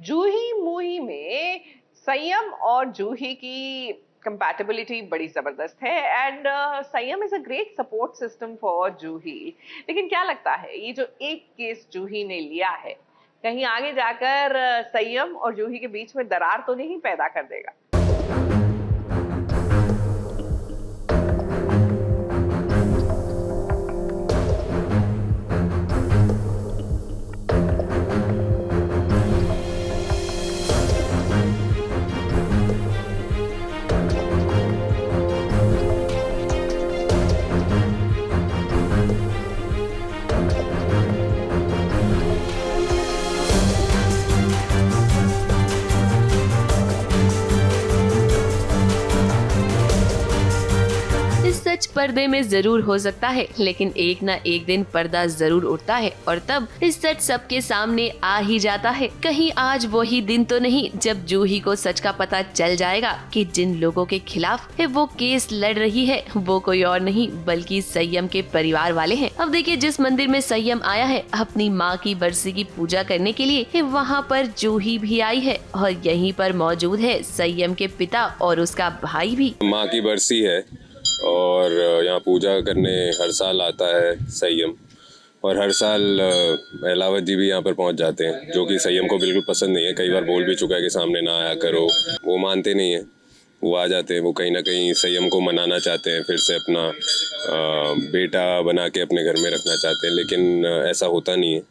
जूही मूही में संयम और जूही की कंपैटिबिलिटी बड़ी जबरदस्त है and Sanyam is a great support system for Juhi. लेकिन क्या लगता है ये जो एक केस जूही ने लिया है कहीं आगे जाकर संयम और जूही के बीच में दरार तो नहीं पैदा कर देगा? सच पर्दे में जरूर हो सकता है, लेकिन एक ना एक दिन पर्दा जरूर उठता है और तब इस सच सबके सामने आ ही जाता है। कहीं आज वही दिन तो नहीं जब जूही को सच का पता चल जाएगा कि जिन लोगों के खिलाफ वो केस लड़ रही है वो कोई और नहीं बल्कि संयम के परिवार वाले हैं। अब देखिए, जिस मंदिर में संयम आया है अपनी माँ की बरसी की पूजा करने के लिए, वहाँ पर जूही भी आई है और यहीं पर मौजूद है संयम के पिता और उसका भाई भी। माँ की बरसी है और यहाँ पूजा करने हर साल आता है संयम, और हर साल अहलावत जी भी यहाँ पर पहुँच जाते हैं, जो कि संयम को बिल्कुल पसंद नहीं है। कई बार बोल भी चुका है कि सामने ना आया करो, वो मानते नहीं है, वो आ जाते हैं। वो कहीं ना कहीं संयम को मनाना चाहते हैं, फिर से अपना बेटा बना के अपने घर में रखना चाहते हैं, लेकिन ऐसा होता नहीं है।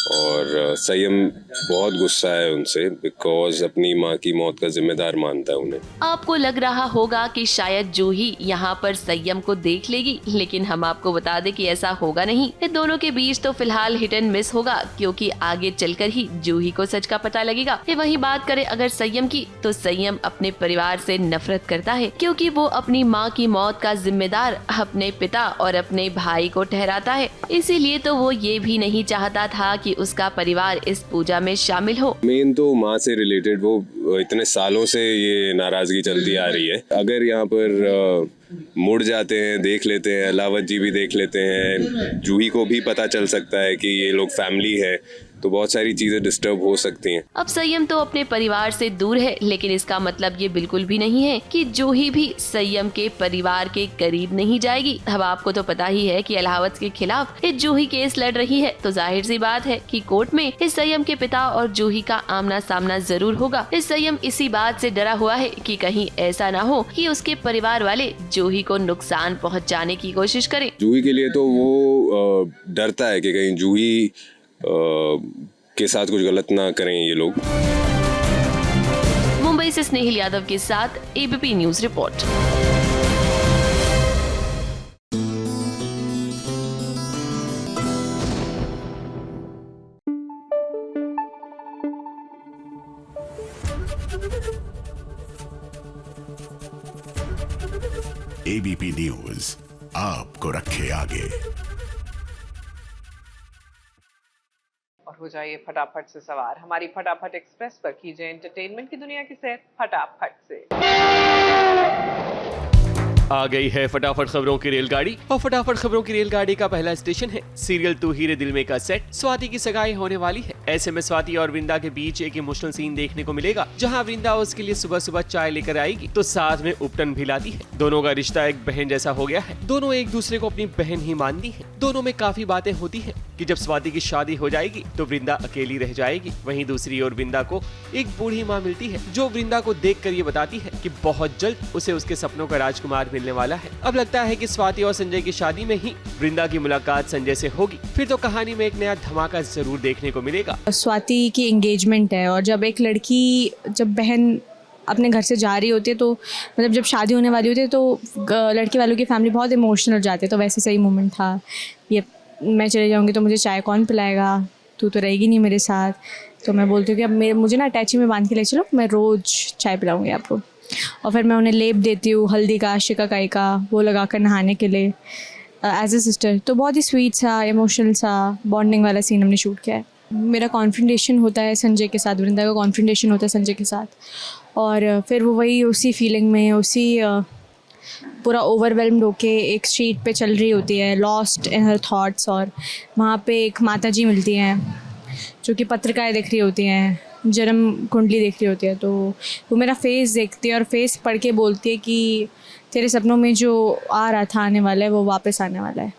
और संयम बहुत गुस्सा है उनसे, बिकॉज अपनी माँ की मौत का जिम्मेदार मानता है उन्हें। आपको लग रहा होगा कि शायद जूही यहाँ पर संयम को देख लेगी, लेकिन हम आपको बता दें कि ऐसा होगा नहीं। इन दोनों के बीच तो फिलहाल हिट एंड मिस होगा, क्योंकि आगे चलकर ही जूही को सच का पता लगेगा। वहीं बात करें अगर संयम की, तो संयम अपने परिवार से नफरत करता है, क्योंकि वो अपनी माँ की मौत का जिम्मेदार अपने पिता और अपने भाई को ठहराता है। इसीलिए तो वो ये भी नहीं चाहता था कि उसका परिवार इस पूजा में शामिल हो। मेन तो माँ से रिलेटेड वो इतने सालों से ये नाराजगी चलती आ रही है। अगर यहाँ पर मुड़ जाते हैं, देख लेते हैं, अहलावत जी भी देख लेते हैं, जूही को भी पता चल सकता है कि ये लोग फैमिली है, तो बहुत सारी चीजें डिस्टर्ब हो सकती हैं। अब संयम तो अपने परिवार से दूर है, लेकिन इसका मतलब ये बिल्कुल भी नहीं है कि जूही भी संयम के परिवार के करीब नहीं जाएगी। अब आपको तो पता ही है कि अहलावत के खिलाफ इस जूही केस लड़ रही है, तो जाहिर सी बात है कि कोर्ट में इस संयम के पिता और जूही का आमना सामना जरूर होगा। इस संयम इसी बात से डरा हुआ है कि कहीं ऐसा ना हो कि उसके परिवार वाले जूही को नुकसान पहुँचाने की कोशिश करें। जूही के लिए तो वो डरता है कि कहीं जूही के साथ कुछ गलत ना करें ये लोग। मुंबई से स्नेहिल यादव के साथ ABP News report. ABP News आपको रखे आगे। और हो जाइए फटाफट से सवार हमारी फटाफट एक्सप्रेस पर, कीजिए एंटरटेनमेंट की दुनिया की सैर फटाफट से। आ गई है फटाफट खबरों की रेलगाड़ी, और फटाफट खबरों की रेलगाड़ी का पहला स्टेशन है सीरियल तू हीरे दिल में का सेट। स्वाति की सगाई होने वाली है। ऐसे में स्वाति और वृंदा के बीच एक इमोशनल सीन देखने को मिलेगा, जहां वृंदा उसके लिए सुबह सुबह चाय लेकर आएगी तो साथ में उपटन भी लाती है। दोनों का रिश्ता एक बहन जैसा हो गया है, दोनों एक दूसरे को अपनी बहन ही मानती है। दोनों में काफी बातें होती है कि जब स्वाति की शादी हो जाएगी तो वृंदा अकेली रह जाएगी। वहीं दूसरी ओर वृंदा को एक बूढ़ी माँ मिलती है, जो वृंदा को देखकर ये बताती है कि बहुत जल्द उसे उसके सपनों का राजकुमार मिलने वाला है। अब लगता है कि स्वाति और संजय की शादी में ही वृंदा की मुलाकात संजय से होगी। फिर तो कहानी में एक नया धमाका जरूर देखने को मिलेगा। स्वाति की एंगेजमेंट है, और जब एक लड़की, जब बहन अपने घर से जा रही होती है, तो मतलब जब शादी होने वाली होती है तो लड़के वालों की फैमिली बहुत इमोशनल हो जाती है। तो वैसे सही मोमेंट था ये, मैं चले जाऊँगी तो मुझे चाय कौन पिलाएगा, तू तो रहेगी नहीं मेरे साथ। तो मैं बोलती हूँ कि अब मुझे ना अटैची में बांध के ले चलो, मैं रोज़ चाय पिलाऊँगी आपको। और फिर मैं उन्हें लेप देती हूँ हल्दी का, शिकाकाई का, वो लगा कर नहाने के लिए एज ए सिस्टर। तो बहुत ही स्वीट सा, इमोशनल सा, बॉन्डिंग वाला सीन हमने शूट किया है। मेरा कॉन्फ्रेंटेशन होता है संजय के साथ, वृंदा का कॉन्फ्रेंटेशन होता है संजय के साथ, और फिर वो वही उसी फीलिंग में, उसी पूरा ओवरवेल्म्ड होके एक स्ट्रीट पे चल रही होती है, लॉस्ट इन हर थॉट्स। और वहाँ पे एक माताजी मिलती हैं जो कि पत्रिकाएं देख रही होती हैं, जन्म कुंडली देख रही होती है, तो वो मेरा फेस देखती है और फेस पढ़ के बोलती है कि तेरे सपनों में जो आ रहा था आने वाला है वो वापस आने वाला है।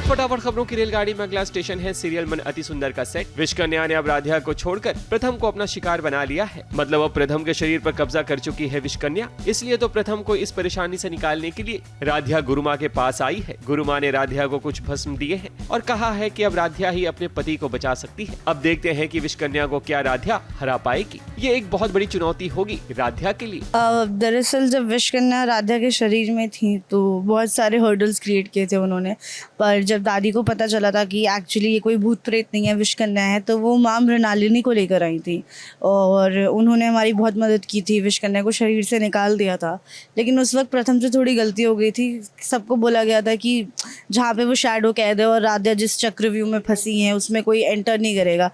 फटाफट खबरों की रेलगाड़ी में अगला स्टेशन है सीरियल मन अति सुंदर का सेट। विश कन्या ने अब राधिया को छोड़कर प्रथम को अपना शिकार बना लिया है। मतलब अब प्रथम के शरीर पर कब्जा कर चुकी है विश कन्या। इसलिए तो प्रथम को इस परेशानी से निकालने के लिए राधिया गुरुमा के पास आई है। गुरुमा ने राधिया को कुछ भस्म दिए हैं और कहा है कि अब राधिया ही अपने पति को बचा सकती है। अब देखते हैं कि विश कन्या को क्या राधिया हरा पाएगी। ये एक बहुत बड़ी चुनौती होगी राधिया के लिए। दरअसल जब विश कन्या राधिया के शरीर में थी तो बहुत सारे हर्डल्स क्रिएट किए थे उन्होंने, पर जब दादी को पता चला था कि एक्चुअली ये कोई भूत प्रेत नहीं है, विश कन्या है, तो वो माँ मृणालिनी को लेकर आई थी और उन्होंने हमारी बहुत मदद की थी। विश कन्या को शरीर से निकाल दिया था, लेकिन उस वक्त प्रथम से थोड़ी गलती हो गई थी। सबको बोला गया था कि जहाँ पे वो शैडो कैद है और राधिया जिस चक्रव्यूह में फंसी हैं उसमें कोई एंटर नहीं करेगा,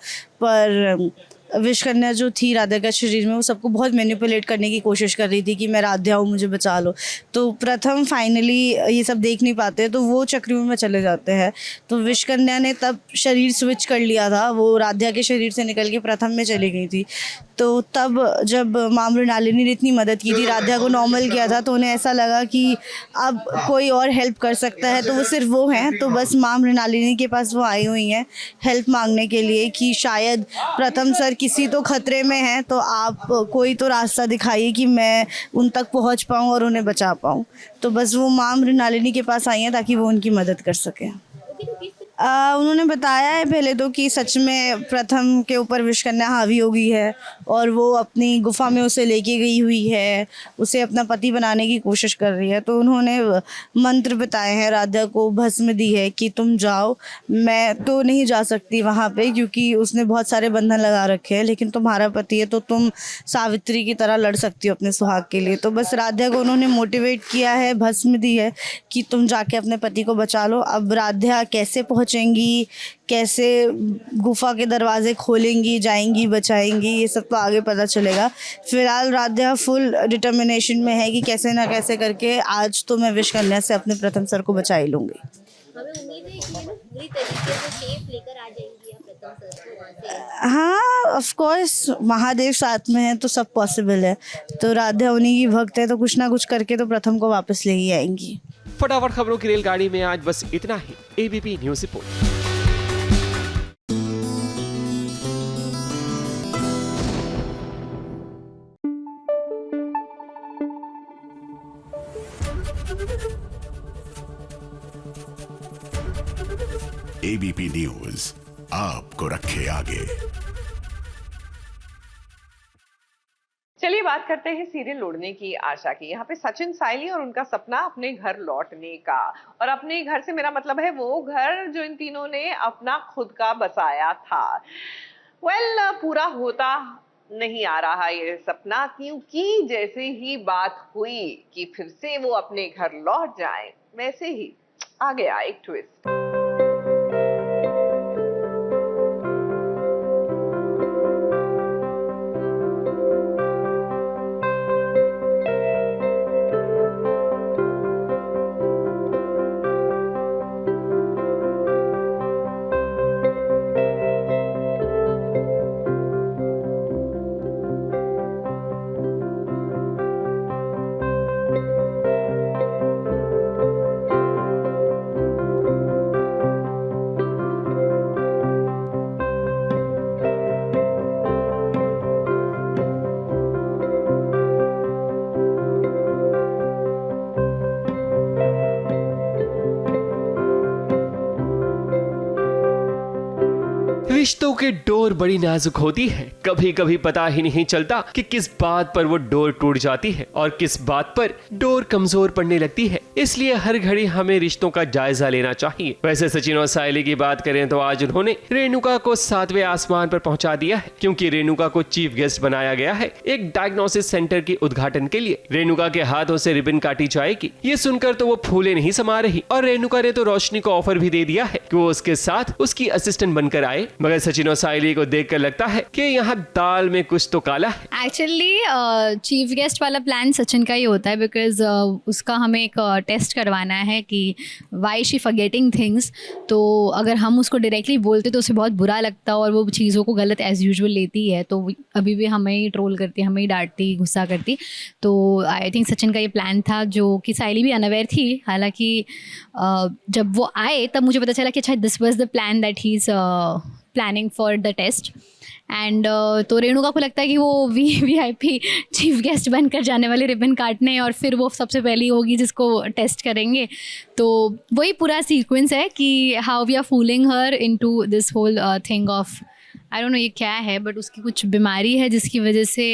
पर विश कन्या जो थी राधिया के शरीर में वो सबको बहुत मैनिपुलेट करने की कोशिश कर रही थी कि मैं राधिया हूँ, मुझे बचा लो। तो प्रथम फाइनली ये सब देख नहीं पाते तो वो चक्रव्यूह में चले जाते हैं। तो विश कन्या ने तब शरीर स्विच कर लिया था, वो राधिया के शरीर से निकल के प्रथम में चली गई थी। तो तब जब माँ मृणालिनी ने इतनी मदद की थी, राधिया को नॉर्मल किया था, तो उन्हें ऐसा लगा कि अब कोई और हेल्प कर सकता है तो वो सिर्फ वो हैं। तो बस माँ मृणालिनी के पास वो आई हुई हैं हेल्प मांगने के लिए कि शायद प्रथम सर किसी तो खतरे में हैं, तो आप कोई तो रास्ता दिखाइए कि मैं उन तक पहुंच पाऊं और उन्हें बचा पाऊं। तो बस वो माँ मृणालिनी के पास आई हैं ताकि वो उनकी मदद कर सकें। उन्होंने बताया है पहले तो कि सच में प्रथम के ऊपर विश कन्या हावी हो गई है और वो अपनी गुफा में उसे लेके गई हुई है, उसे अपना पति बनाने की कोशिश कर रही है। तो उन्होंने मंत्र बताए हैं, राधिया को भस्म दी है कि तुम जाओ, मैं तो नहीं जा सकती वहाँ पे क्योंकि उसने बहुत सारे बंधन लगा रखे हैं, लेकिन तुम्हारा पति है तो तुम सावित्री की तरह लड़ सकती हो अपने सुहाग के लिए। तो बस राधिया को उन्होंने मोटिवेट किया है, भस्म दी है कि तुम जाके अपने पति को बचा लो। अब राधिया कैसे पहुँचेंगी, कैसे गुफा के दरवाजे खोलेंगी, जाएंगी, बचाएंगी, ये सब तो आगे पता चलेगा। फिलहाल राधिया फुल डिटर्मिनेशन में है कि कैसे ना कैसे करके आज तो मैं विश कन्या से अपने प्रथम सर को बचा ही लूँगी। हमें उम्मीद है कि पूरी तरीके से सेफ लेकर आ जाएंगी आप प्रथम सर को वहाँ से। हाँ, ऑफ कोर्स महादेव साथ में है तो सब पॉसिबल है। तो राधिया उन्हीं की भक्त है तो कुछ ना कुछ करके तो प्रथम को वापस ले ही आएंगी। फटाफट खबरों की रेलगाड़ी में आज बस इतना ही। ABP News report. ABP News आपको रखे आगे। चलिए बात करते हैं सीरियल लौटने की आशा की। यहाँ पे सचिन साइली और उनका सपना अपने घर लौटने का, और अपने घर से मेरा मतलब है वो घर जो इन तीनों ने अपना खुद का बसाया था। पूरा होता नहीं आ रहा ये सपना, क्योंकि जैसे ही बात हुई कि फिर से वो अपने घर लौट जाए, वैसे ही आ गया एक ट्विस्ट। रिश्तों के डोर बड़ी नाजुक होती है। कभी कभी पता ही नहीं चलता कि किस बात पर वो डोर टूट जाती है और किस बात पर डोर कमजोर पड़ने लगती है। इसलिए हर घड़ी हमें रिश्तों का जायजा लेना चाहिए। वैसे सचिन और साइली की बात करें तो आज उन्होंने रेणुका को 7वें आसमान पर पहुंचा दिया है, क्योंकि रेणुका को चीफ गेस्ट बनाया गया है एक डायग्नोसिस सेंटर के उद्घाटन के लिए। रेणुका के हाथों से रिबन काटी जाएगी। ये सुनकर तो वो फूले नहीं समा रही, और रेणुका ने तो रोशनी को ऑफर भी दे दिया है कि वो उसके साथ उसकी असिस्टेंट बनकर आए। मगर सचिन और साइली को देखकर लगता है कि यहाँ दाल में कुछ तो काला है। एक्चुअली चीफ गेस्ट वाला प्लान सचिन का ही होता है, बिकॉज उसका हमें एक टेस्ट करवाना है कि वाई शी फॉरगेटिंग थिंग्स, तो अगर हम उसको डायरेक्टली बोलते तो उसे बहुत बुरा लगता और वो चीज़ों को गलत एज़ यूजुअल लेती है, तो अभी भी हमें ही ट्रोल करती, हमें ही डांटती, गुस्सा करती। तो आई थिंक सचिन का ये प्लान था जो कि साइली भी अनअवेयर थी। हालांकि जब वो आए तब मुझे पता चला कि अच्छा this was the plan that he is planning for the test. And तो रेणुका को लगता है कि वो VIP चीफ गेस्ट बनकर जाने वाले रिबन काटने, और फिर वो सबसे पहली होगी जिसको टेस्ट करेंगे। तो वही पूरा सीक्वेंस है कि how we are fooling her into this whole thing of, I don't know ये क्या है, बट उसकी कुछ बीमारी है जिसकी वजह से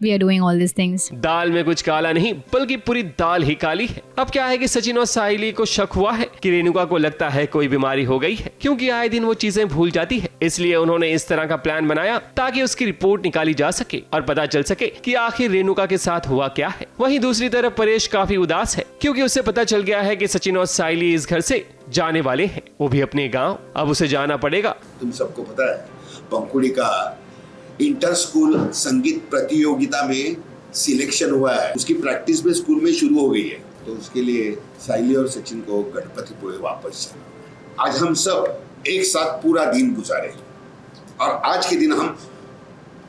we are doing all this things. दाल में कुछ काला नहीं बल्कि पूरी दाल ही काली है। अब क्या है कि सचिन और साइली को शक हुआ है कि रेणुका को लगता है कोई बीमारी हो गई है, क्योंकि आए दिन वो चीजें भूल जाती है। इसलिए उन्होंने इस तरह का प्लान बनाया ताकि उसकी रिपोर्ट निकाली जा सके और पता चल सके कि आखिर रेणुका के साथ हुआ क्या है। वहीं दूसरी तरफ परेश काफी उदास है क्योंकि उसे पता चल गया है कि सचिन और साइली इस घर से जाने वाले हैं, वो भी अपने गाँव। अब उसे जाना पड़ेगा। तुम सबको पता है पंखुड़ी का इंटर स्कूल संगीत प्रतियोगिता में सिलेक्शन हुआ है, उसकी प्रैक्टिस भी स्कूल में शुरू हो गई है। तो उसके लिए साइली और सचिन को गणपतिपुळे वापस जाना। आज हम सब एक साथ पूरा दिन गुजारे और आज के दिन हम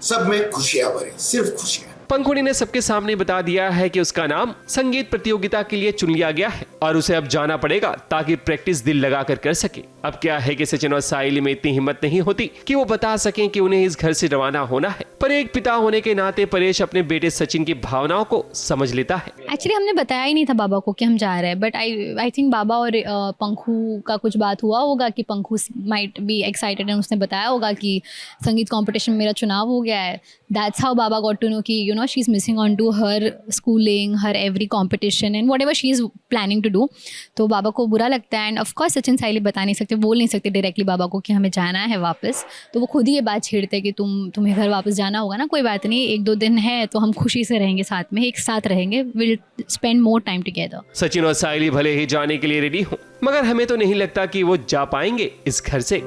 सब में खुशियां भरे, सिर्फ खुशियां। पंखुड़ी ने सबके सामने बता दिया है कि उसका नाम संगीत प्रतियोगिता के लिए चुन लिया गया है और उसे अब जाना पड़ेगा ताकि प्रैक्टिस दिल लगाकर कर सके। अब क्या है कि सचिन और साइली में इतनी हिम्मत नहीं होती कि वो बता सकें कि उन्हें इस घर से रवाना होना है, पर एक पिता होने के नाते परेश अपने बेटे सचिन की भावनाओं को समझ लेता है। एक्चुअली हमने बताया ही नहीं था बाबा को कि हम जा रहे हैं, बट आई थिंक बाबा और पंखू का कुछ बात हुआ होगा कि पंखू माइट बी एक्साइटेड एंड उसने बताया होगा कि संगीत कॉम्पिटिशन में मेरा चुनाव हो गया है। That's how Baba got to know कि you know she is missing on to her schooling, her every competition and whatever she is planning to do. तो बाबा को बुरा लगता है एंड ऑफकोर्स सचिन साइली बता नहीं सकते, बोल नहीं सकते डायरेक्टली बाबा को कि हमें जाना है वापस। तो वो खुद ही ये बात छेड़ते कि तुम्हें घर वापस जाना होगा ना, कोई बात नहीं, 1-2 दिन है तो हम खुशी से रहेंगे, साथ में एक साथ रहेंगे, will spend more time together. Sachin और साइली भले ही जाने के लिए रेडी हो, मगर हमें तो नहीं लगता कि वो जा पाएंगे इस घर से।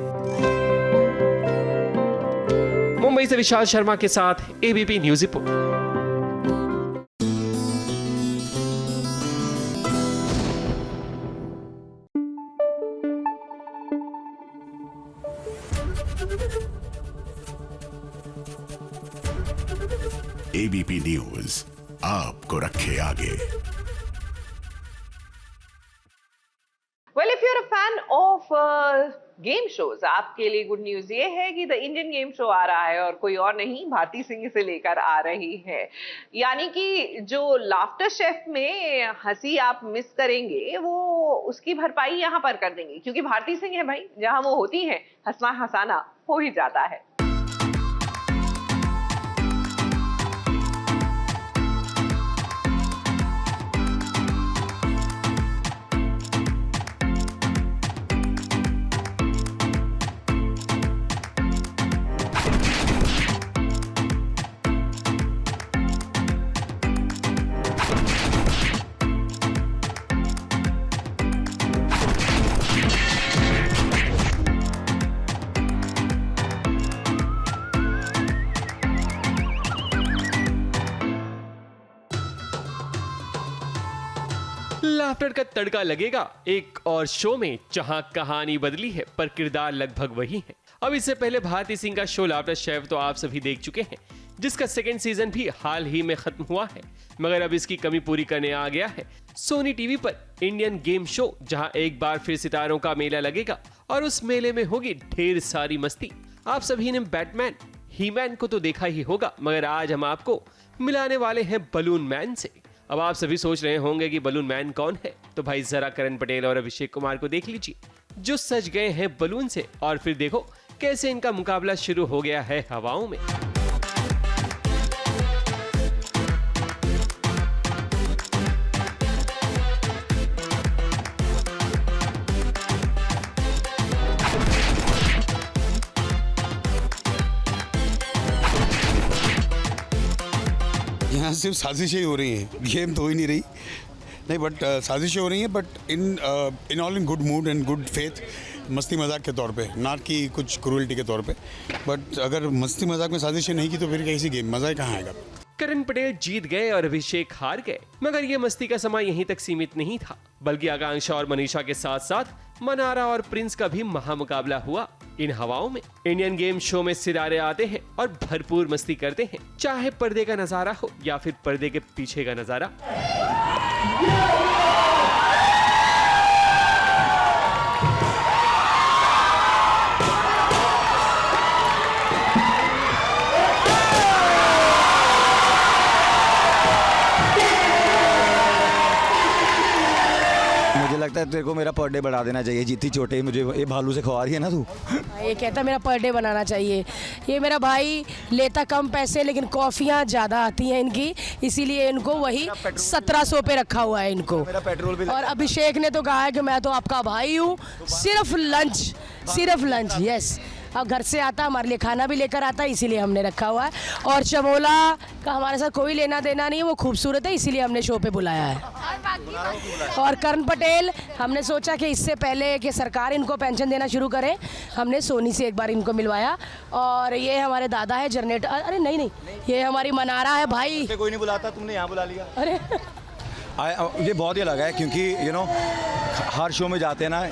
मुंबई से विशाल शर्मा के साथ ABP news report. ABP news आपको रखे आगे। Well, if you're a fan of game shows, आपके लिए गुड न्यूज ये है कि द इंडियन गेम शो आ रहा है और कोई और नहीं, भारती सिंह इसे लेकर आ रही है। यानी कि जो लाफ्टर शेफ में हंसी आप मिस करेंगे वो उसकी भरपाई यहाँ पर कर देंगे, क्योंकि भारती सिंह है भाई, जहाँ वो होती है हंसना हंसाना हो ही जाता है। लाफ्टर का तड़का लगेगा एक और शो में, जहां कहानी बदली है पर किरदार लगभग वही है। अब इससे पहले भारती सिंह का शो लाफ्टर शेफ तो आप सभी देख चुके हैं, जिसका सेकंड सीजन भी हाल ही में खत्म हुआ है, मगर अब इसकी कमी पूरी करने आ गया है सोनी टीवी पर इंडियन गेम शो, जहां एक बार फिर सितारों का मेला लगेगा और उस मेले में होगी ढेर सारी मस्ती। आप सभी ने बैटमैन, ही-मैन को तो देखा ही होगा, मगर आज हम आपको मिलाने वाले हैं बलून मैन से। अब आप सभी सोच रहे होंगे कि बलून मैन कौन है, तो भाई जरा करण पटेल और अभिषेक कुमार को देख लीजिए, जो सज गए हैं बलून से, और फिर देखो कैसे इनका मुकाबला शुरू हो गया है हवाओं में। यहाँ सिर्फ साजिशें ही हो रही हैं, गेम तो हो ही नहीं रही, नहीं, बट साजिशें हो रही हैं, but in all in good mood and good faith, मस्ती मजाक के तौर पे, ना कि कुछ क्रूरल्टी के तौर पे। बट अगर मस्ती मजाक में साजिशें नहीं की तो फिर कैसी गेम, मज़ा ही कहाँ आएगा। करण पटेल जीत गए और अभिषेक हार गए। मगर ये मस्ती का समय यहीं तक सीमित नहीं था, बल्कि आकांक्षा और मनीषा के साथ साथ मनारा और प्रिंस का भी महामुकाबला हुआ। इन हवाओं में इंडियन गेम शो में सितारे आते हैं और भरपूर मस्ती करते हैं, चाहे पर्दे का नजारा हो या फिर पर्दे के पीछे का नजारा। लगता है तेरे को मेरा पर डे बढ़ा देना चाहिए, जीती चोटे मुझे ये भालू से खवा रही है ना तू। ये कहता मेरा पर डे बनाना चाहिए। ये मेरा भाई लेता कम पैसे लेकिन कॉफ़ियाँ ज़्यादा आती हैं इनकी, इसीलिए इनको वही 1700 पे रखा हुआ है इनको। मेरा पेट्रोल भी और अभिषेक ने तो कहा है कि मैं तो आपका भाई हूँ, सिर्फ लंच यस। अब घर से आता हमारे लिए खाना भी लेकर आता है, इसीलिए हमने रखा हुआ है। और चमोला का हमारे साथ कोई लेना देना नहीं है, वो खूबसूरत है इसीलिए हमने शो पे बुलाया है। और करण पटेल हमने सोचा कि इससे पहले कि सरकार इनको पेंशन देना शुरू करे, हमने सोनी से एक बार इनको मिलवाया। और ये हमारे दादा है जनरेटर, अरे नहीं ये हमारी मनारा है भाई। कोई नहीं बुलाता, तुमने यहाँ बुला लिया। अरे ये बहुत ही अलग है क्योंकि हर शो में जाते हैं ना,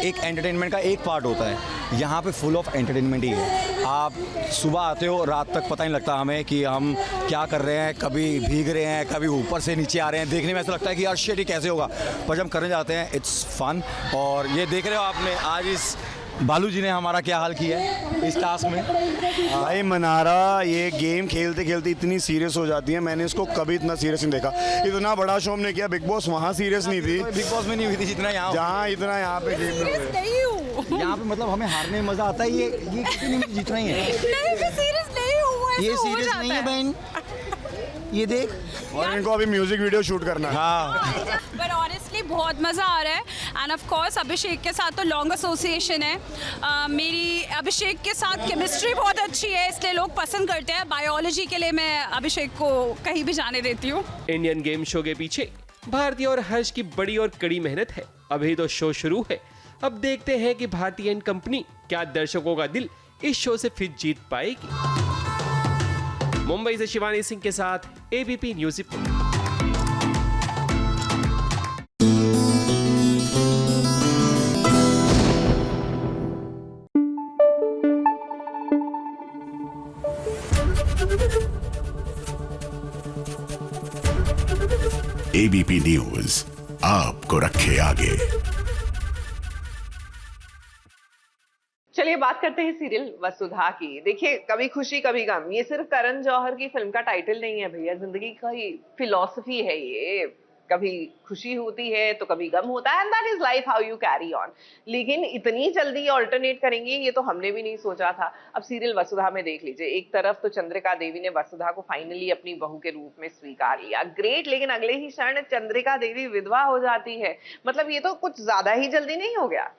एक एंटरटेनमेंट का एक पार्ट होता है, यहाँ पे फुल ऑफ एंटरटेनमेंट ही है। आप सुबह आते हो, रात तक पता नहीं लगता हमें कि हम क्या कर रहे हैं, कभी भीग रहे हैं, कभी ऊपर से नीचे आ रहे हैं। देखने में ऐसा लगता है कि यार शिट ये कैसे होगा, पर जब करने जाते हैं इट्स फन। और ये देख रहे हो आपने आज इस बालू जी ने हमारा क्या हाल किया है इस टास्क में। भाई मनारा ये गेम खेलते खेलते इतनी सीरियस हो जाती है, मैंने इसको कभी इतना सीरियस नहीं देखा। इतना बड़ा शो हमने किया, बिग बॉस वहाँ सीरियस नहीं थी, बिग बॉस में नहीं हुई थी जितना यहाँ, जहाँ इतना यहाँ पे गेम में यहाँ पे मतलब हमें हारने में मजा आता है। ये कितनी जीतना ही है, सीरियस नहीं हुआ, ये सीरियस नहीं है बहन, ये देख। और इनको अभी म्यूजिक वीडियो शूट करना है। हाँ पर ऑनेस्टली बहुत मज़ा आ रहा है। एंड ऑफ कोर्स अभिषेक के साथ तो लॉन्ग एसोसिएशन है, मेरी अभिषेक के साथ केमिस्ट्री बहुत अच्छी है, इसलिए लोग पसंद करते हैं। बायोलॉजी के लिए मैं अभिषेक को कहीं भी जाने देती हूँ। इंडियन गेम शो के पीछे भारतीय और हर्ष की बड़ी और कड़ी मेहनत है। अभी तो शो शुरू है, अब देखते हैं कि भारतीय एंड कंपनी क्या दर्शकों का दिल इस शो से फिर जीत पाएगी। मुंबई से शिवानी सिंह के साथ ABP News report. ABP News आपको रखे आगे। चलिए बात करते हैं सीरियल वसुधा की। देखिए कभी खुशी कभी गम, ये सिर्फ करण जौहर की फिल्म का टाइटल नहीं है भैया, जिंदगी का ही फिलॉसफी है ये। कभी खुशी होती है तो कभी गम होता है, and that is life, how you carry on. लेकिन इतनी जल्दी ऑल्टरनेट करेंगे ये तो हमने भी नहीं सोचा था। अब सीरियल वसुधा में देख लीजिए, एक तरफ तो चंद्रिका देवी ने वसुधा को फाइनली अपनी बहू के रूप में स्वीकार लिया, ग्रेट, लेकिन अगले ही क्षण चंद्रिका देवी विधवा हो जाती है। मतलब ये तो कुछ ज्यादा ही जल्दी नहीं हो गया?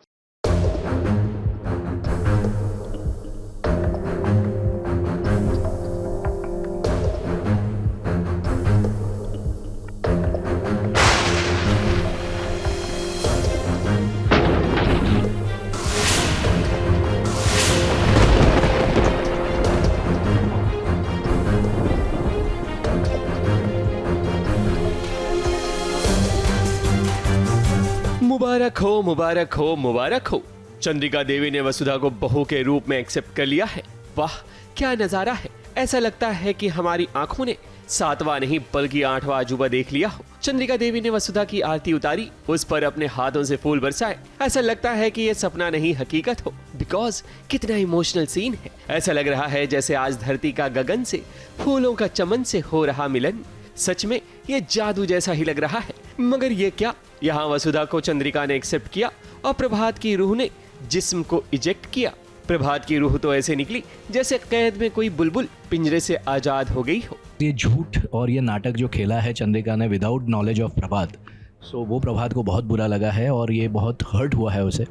मुबारक हो, मुबारक हो, मुबारक हो। चंद्रिका देवी ने वसुधा को बहू के रूप में एक्सेप्ट कर लिया है। वाह क्या नजारा है, ऐसा लगता है कि हमारी आंखों ने 7वां नहीं बल्कि 8वां अजूबा देख लिया हो। चंद्रिका देवी ने वसुधा की आरती उतारी, उस पर अपने हाथों से फूल बरसाए। ऐसा लगता है कि ये सपना नहीं हकीकत हो, बिकॉज कितना इमोशनल सीन है। ऐसा लग रहा है जैसे आज धरती का गगन से, फूलों का चमन से हो रहा मिलन। सच में ये जादू जैसा ही लग रहा है। मगर ये क्या, यहाँ वसुधा को चंद्रिका ने एक्सेप्ट किया और प्रभात की रूह ने जिस्म को इजेक्ट किया। प्रभात की रूह तो ऐसे निकली जैसे कैद में कोई बुलबुल पिंजरे से आजाद हो गई हो। ये झूठ और ये नाटक जो खेला है चंद्रिका ने विदाउट नॉलेज ऑफ प्रभात, सो वो प्रभात को बहुत बुरा लगा है और ये बहुत हर्ट हुआ है उसे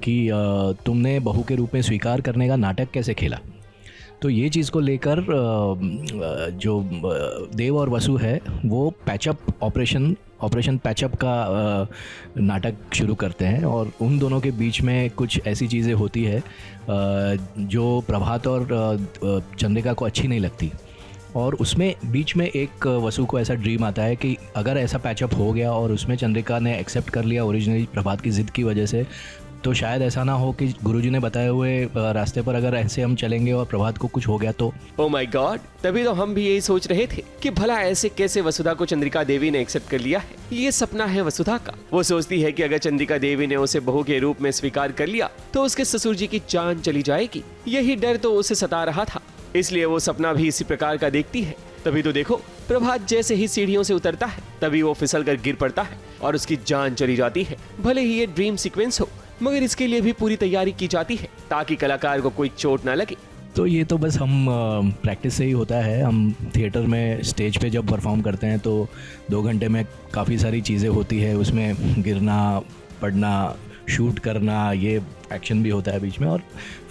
कि तुमने बहू के रूप में स्वीकार करने का नाटक कैसे खेला। तो ये चीज़ को लेकर जो देव और वसु है वो पैचअप ऑपरेशन पैचअप का नाटक शुरू करते हैं और उन दोनों के बीच में कुछ ऐसी चीज़ें होती है जो प्रभात और चंद्रिका को अच्छी नहीं लगती। और उसमें बीच में एक वसु को ऐसा ड्रीम आता है कि अगर ऐसा पैचअप हो गया और उसमें चंद्रिका ने एक्सेप्ट कर लिया ओरिजिनली प्रभात की ज़िद की वजह से, तो शायद ऐसा ना हो कि गुरुजी ने बताए हुए रास्ते पर अगर ऐसे हम चलेंगे और प्रभात को कुछ हो गया तो। ओह माय गॉड, तभी तो हम भी यही सोच रहे थे कि भला ऐसे कैसे वसुधा को चंद्रिका देवी ने एक्सेप्ट कर लिया है। ये सपना है वसुधा का। वो सोचती है कि अगर चंद्रिका देवी ने उसे बहू के रूप में स्वीकार कर लिया तो उसके ससुर जी की जान चली जाएगी। यही डर तो उसे सता रहा था, इसलिए वो सपना भी इसी प्रकार का देखती है। तभी तो देखो, प्रभात जैसे ही सीढ़ियों से उतरता है तभी वो फिसल कर गिर पड़ता है और उसकी जान चली जाती है। भले ही ये ड्रीम सीक्वेंस हो, मगर इसके लिए भी पूरी तैयारी की जाती है ताकि कलाकार को कोई चोट ना लगे। तो ये तो बस हम प्रैक्टिस से ही होता है। हम थिएटर में स्टेज पे जब परफॉर्म करते हैं तो 2 घंटे में काफ़ी सारी चीज़ें होती है, उसमें गिरना, पड़ना, शूट करना, ये एक्शन भी होता है बीच में। और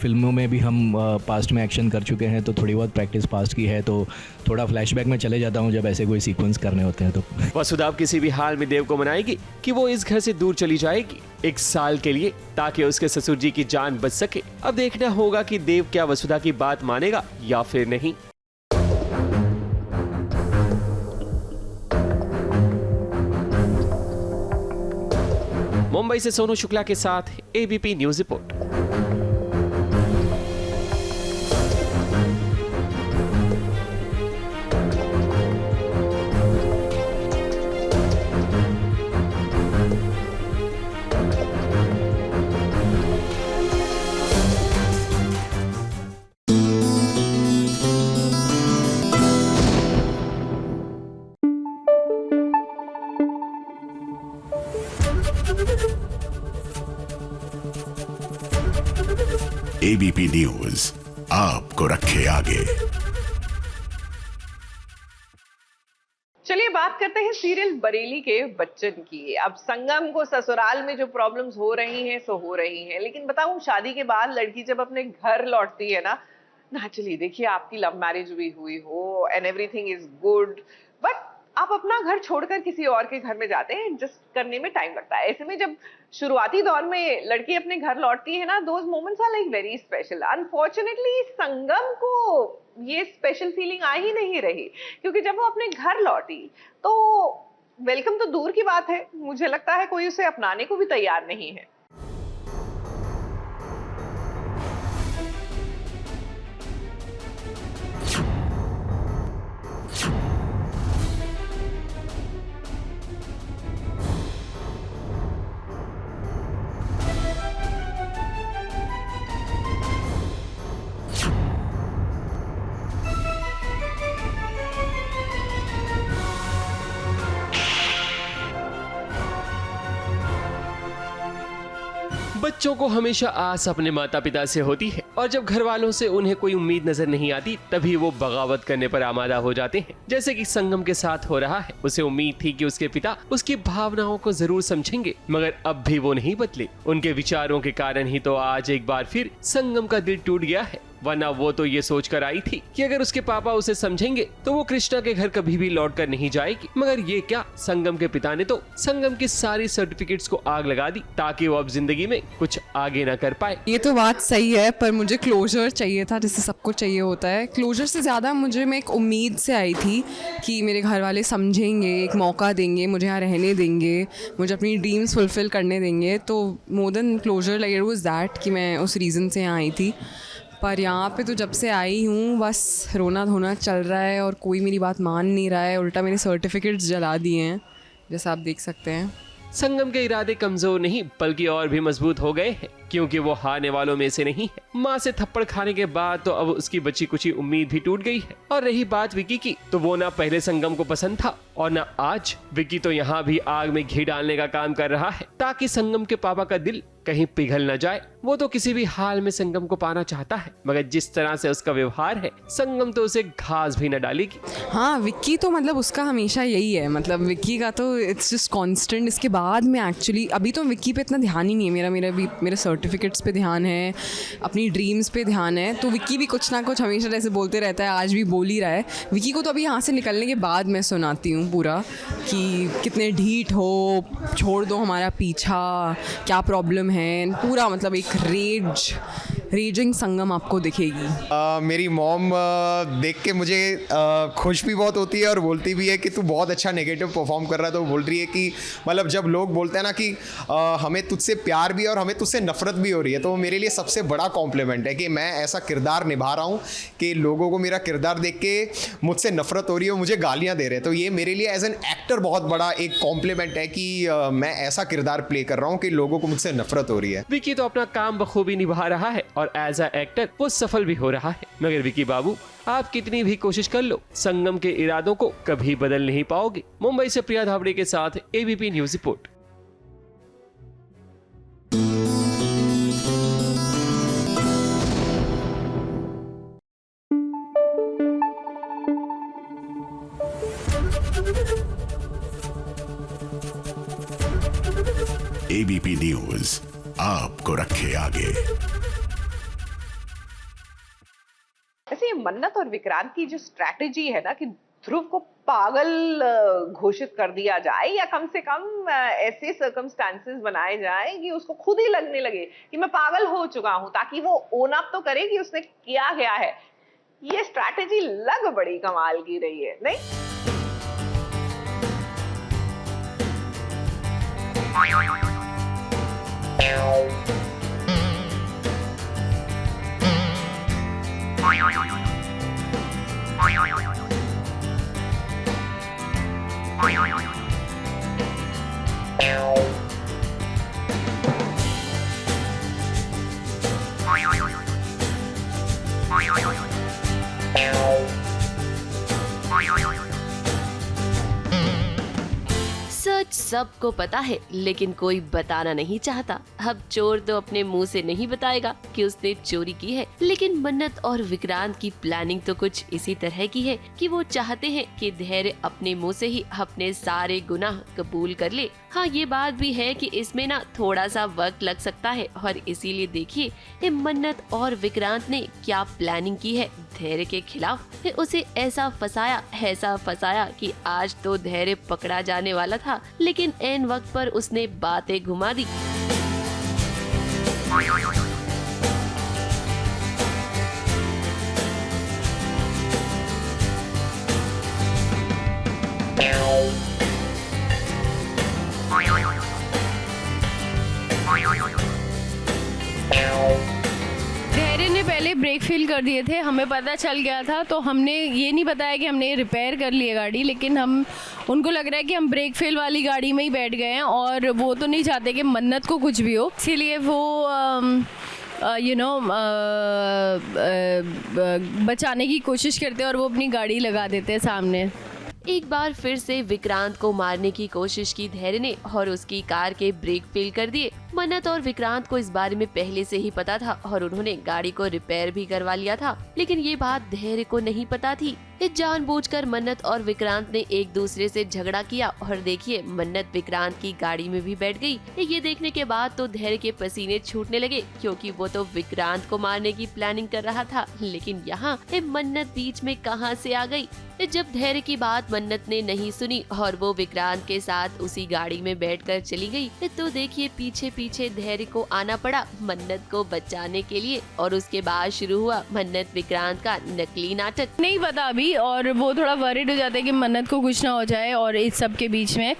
फिल्मों में भी हम पास्ट में एक्शन कर चुके हैं तो थोड़ी बहुत प्रैक्टिस पास्ट की है, तो थोड़ा फ्लैशबैक में चले जाता हूँ जब ऐसे कोई सीक्वेंस करने होते हैं। तो वसुधा किसी भी हाल में देव को मनाएगी कि वो इस घर से दूर चली जाएगी 1 साल के लिए, ताकि उसके ससुर जी की जान बच सके। अब देखना होगा कि देव क्या वसुधा की बात मानेगा या फिर नहीं। मुंबई से सोनू शुक्ला के साथ ABP News report. ABP News आपको रखे आगे। चलिए बात करते हैं सीरियल बरेली के बच्चन की। अब संगम को ससुराल में जो प्रॉब्लम्स हो रही हैं सो हो रही हैं, लेकिन बताऊं, शादी के बाद लड़की जब अपने घर लौटती है ना, नेचुरली देखिए आपकी लव मैरिज भी हुई हो and everything is good, but आप अपना घर छोड़कर किसी और के घर में जाते हैं, एडजस्ट करने में टाइम लगता है। ऐसे में जब शुरुआती दौर में लड़की अपने घर लौटती है ना, those moments are like very special. Unfortunately Sangam को ये स्पेशल फीलिंग आ ही नहीं रही, क्योंकि जब वो अपने घर लौटी तो वेलकम तो दूर की बात है, मुझे लगता है कोई उसे अपनाने को भी तैयार नहीं है। बच्चों को हमेशा आस अपने माता पिता से होती है, और जब घर वालों से उन्हें कोई उम्मीद नजर नहीं आती तभी वो बगावत करने पर आमादा हो जाते हैं, जैसे कि संगम के साथ हो रहा है। उसे उम्मीद थी कि उसके पिता उसकी भावनाओं को जरूर समझेंगे, मगर अब भी वो नहीं बदले। उनके विचारों के कारण ही तो आज एक बार फिर संगम का दिल टूट गया है, वरना वो तो ये सोचकर आई थी कि अगर उसके पापा उसे समझेंगे तो वो कृष्णा के घर कभी भी लौट कर नहीं जाएगी। मगर ये क्या, संगम के पिता ने तो संगम की सारी सर्टिफिकेट्स को आग लगा दी ताकि वो अब जिंदगी में कुछ आगे ना कर पाए। ये तो बात सही है, पर मुझे क्लोजर चाहिए था, जिससे सबको चाहिए होता है। क्लोजर से ज़्यादा मैं एक उम्मीद से आई थी कि मेरे घर वाले समझेंगे, एक मौका देंगे, मुझे यहाँ रहने देंगे, मुझे अपनी ड्रीम्स फुलफिल करने देंगे। तो more than closure like it was that कि मैं उस रीज़न से यहाँ आई थी। पर यहाँ पे तो जब से आई हूँ बस रोना धोना चल रहा है और कोई मेरी बात मान नहीं रहा है, उल्टा मेरे सर्टिफिकेट्स जला दिए हैं, जैसा आप देख सकते हैं। संगम के इरादे कमजोर नहीं बल्कि और भी मजबूत हो गए हैं, क्योंकि वो हारने वालों में से नहीं है। माँ से थप्पड़ खाने के बाद तो अब उसकी बची कुची उम्मीद भी टूट गई है। और रही बात विकी की, तो वो ना पहले संगम को पसंद था और ना आज। विकी तो यहाँ भी आग में घी डालने का काम कर रहा है ताकि संगम के पापा का दिल कहीं पिघल न जाए। वो तो किसी भी हाल में संगम को पाना चाहता है, मगर जिस तरह से उसका व्यवहार है, संगम तो उसे घास भी न डालेगी। हाँ, विक्की तो उसका हमेशा यही है, विक्की का तो इट्स जस्ट कांस्टेंट। इसके बाद में एक्चुअली अभी तो विक्की पे इतना ध्यान ही नहीं है, मेरे सर्टिफिकेट्स पे ध्यान है, अपनी ड्रीम्स पे ध्यान है। तो विक्की भी कुछ ना कुछ हमेशा जैसे बोलते रहता है, आज भी बोल ही रहा है। विक्की को तो अभी यहाँ से निकलने के बाद मैं सुनाती हूँ पूरा कि कितने ढीठ हो, छोड़ दो हमारा पीछा, क्या प्रॉब्लम है, पूरा एक रेज रेजिंग संगम आपको दिखेगी। मेरी मॉम देख के मुझे खुश भी बहुत होती है और बोलती भी है कि तू बहुत अच्छा नेगेटिव परफॉर्म कर रहा है। तो बोल रही है कि मतलब जब लोग बोलते हैं ना कि हमें तुझसे प्यार भी और हमें तुझसे नफरत भी हो रही है, तो मेरे लिए सबसे बड़ा कॉम्प्लीमेंट है कि मैं ऐसा किरदार निभा रहा हूँ कि लोगों को मेरा किरदार देख के मुझसे नफरत हो रही है और मुझे गालियाँ दे रहे हैं। तो ये मेरे लिए एज एन एक्टर बहुत बड़ा एक कॉम्प्लीमेंट है कि मैं ऐसा किरदार प्ले कर रहा हूँ कि लोगों को मुझसे नफरत हो रही है। विकी तो अपना काम बखूबी निभा रहा है और एज अ एक्टर वो सफल भी हो रहा है। मगर विकी बाबू, आप कितनी भी कोशिश कर लो, संगम के इरादों को कभी बदल नहीं पाओगे। मुंबई से प्रिया धावड़े के साथ ABP News report. ABP News आपको रखे आगे। ऐसे ये मन्नत और विक्रांत की जो स्ट्रैटेजी है ना कि ध्रुव को पागल घोषित कर दिया जाए या कम से कम ऐसे सर्कमस्टांसेस बनाए जाए कि उसको खुद ही लगने लगे कि मैं पागल हो चुका हूं, ताकि वो ओन अप तो करे कि उसने किया गया है। ये स्ट्रैटेजी लग बड़ी कमाल की रही है, नहीं? सच सबको पता है, लेकिन कोई बताना नहीं चाहता। अब चोर तो अपने मुंह से नहीं बताएगा कि उसने चोरी की है, लेकिन मन्नत और विक्रांत की प्लानिंग तो कुछ इसी तरह की है कि वो चाहते हैं कि धैर्य अपने मुंह से ही अपने सारे गुनाह कबूल कर ले। हाँ, ये बात भी है कि इसमें ना थोड़ा सा वक्त लग सकता है, और इसीलिए देखिए मन्नत और विक्रांत ने क्या प्लानिंग की है धैर्य के खिलाफ। उसे ऐसा फंसाया कि आज तो धैर्य पकड़ा जाने वाला था, लेकिन ऐन वक्त पर उसने बातें घुमा दी। धैर्य ने पहले ब्रेक फेल कर दिए थे, हमें पता चल गया था, तो हमने ये नहीं बताया कि हमने रिपेयर कर ली है गाड़ी, लेकिन उनको लग रहा है कि हम ब्रेक फेल वाली गाड़ी में ही बैठ गए हैं और वो तो नहीं चाहते कि मन्नत को कुछ भी हो, इसीलिए वो बचाने की कोशिश करते हैं और वो अपनी गाड़ी लगा देते हैं सामने। एक बार फिर से विक्रांत को मारने की कोशिश की धैर्य ने और उसकी कार के ब्रेक फेल कर दिए। मन्नत और विक्रांत को इस बारे में पहले से ही पता था और उन्होंने गाड़ी को रिपेयर भी करवा लिया था, लेकिन ये बात धैर्य को नहीं पता थी। जानबूझकर मन्नत और विक्रांत ने एक दूसरे से झगड़ा किया और देखिए मन्नत विक्रांत की गाड़ी में भी बैठ गई। ये देखने के बाद तो धैर्य के पसीने छूटने लगे, क्योंकि वो तो विक्रांत को मारने की प्लानिंग कर रहा था, लेकिन यहाँ मन्नत बीच में कहां से आ गई। जब धैर्य की बात मन्नत ने नहीं सुनी और वो विक्रांत के साथ उसी गाड़ी में बैठकर चली गई, तो देखिए पीछे पीछे धैर्य को आना पड़ा मन्नत को बचाने के लिए, और उसके बाद शुरू हुआ मन्नत विक्रांत का नकली नाटक। नहीं पता अभी, और वो थोड़ा वरीड हो जाते हैं कि मन्नत को कुछ ना हो जाए और इस सब के बीच में,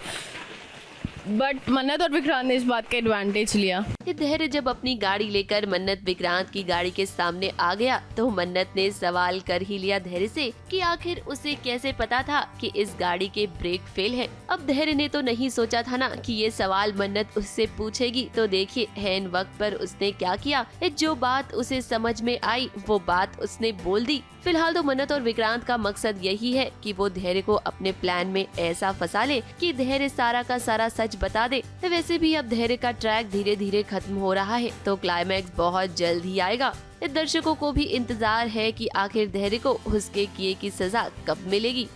बट मन्नत और विक्रांत ने इस बात का एडवांटेज लिया। धैर्य जब अपनी गाड़ी लेकर मन्नत विक्रांत की गाड़ी के सामने आ गया तो मन्नत ने सवाल कर ही लिया धैर्य से कि आखिर उसे कैसे पता था कि इस गाड़ी के ब्रेक फेल है। अब धैर्य ने तो नहीं सोचा था ना कि ये सवाल मन्नत उससे पूछेगी, तो देखिए ऐन वक्त पर उसने क्या किया। जो बात उसे समझ में आई वो बात उसने बोल दी। फिलहाल तो मन्नत और विक्रांत का मकसद यही है कि वो धैर्य को अपने प्लान में ऐसा फंसा ले कि धैर्य सारा का सारा सच बता दे। वैसे भी अब धैर्य का ट्रैक धीरे धीरे खत्म हो रहा है, तो क्लाइमैक्स बहुत जल्द ही आएगा। दर्शकों को भी इंतजार है कि आखिर धैर्य को उसके किए की सजा कब मिलेगी।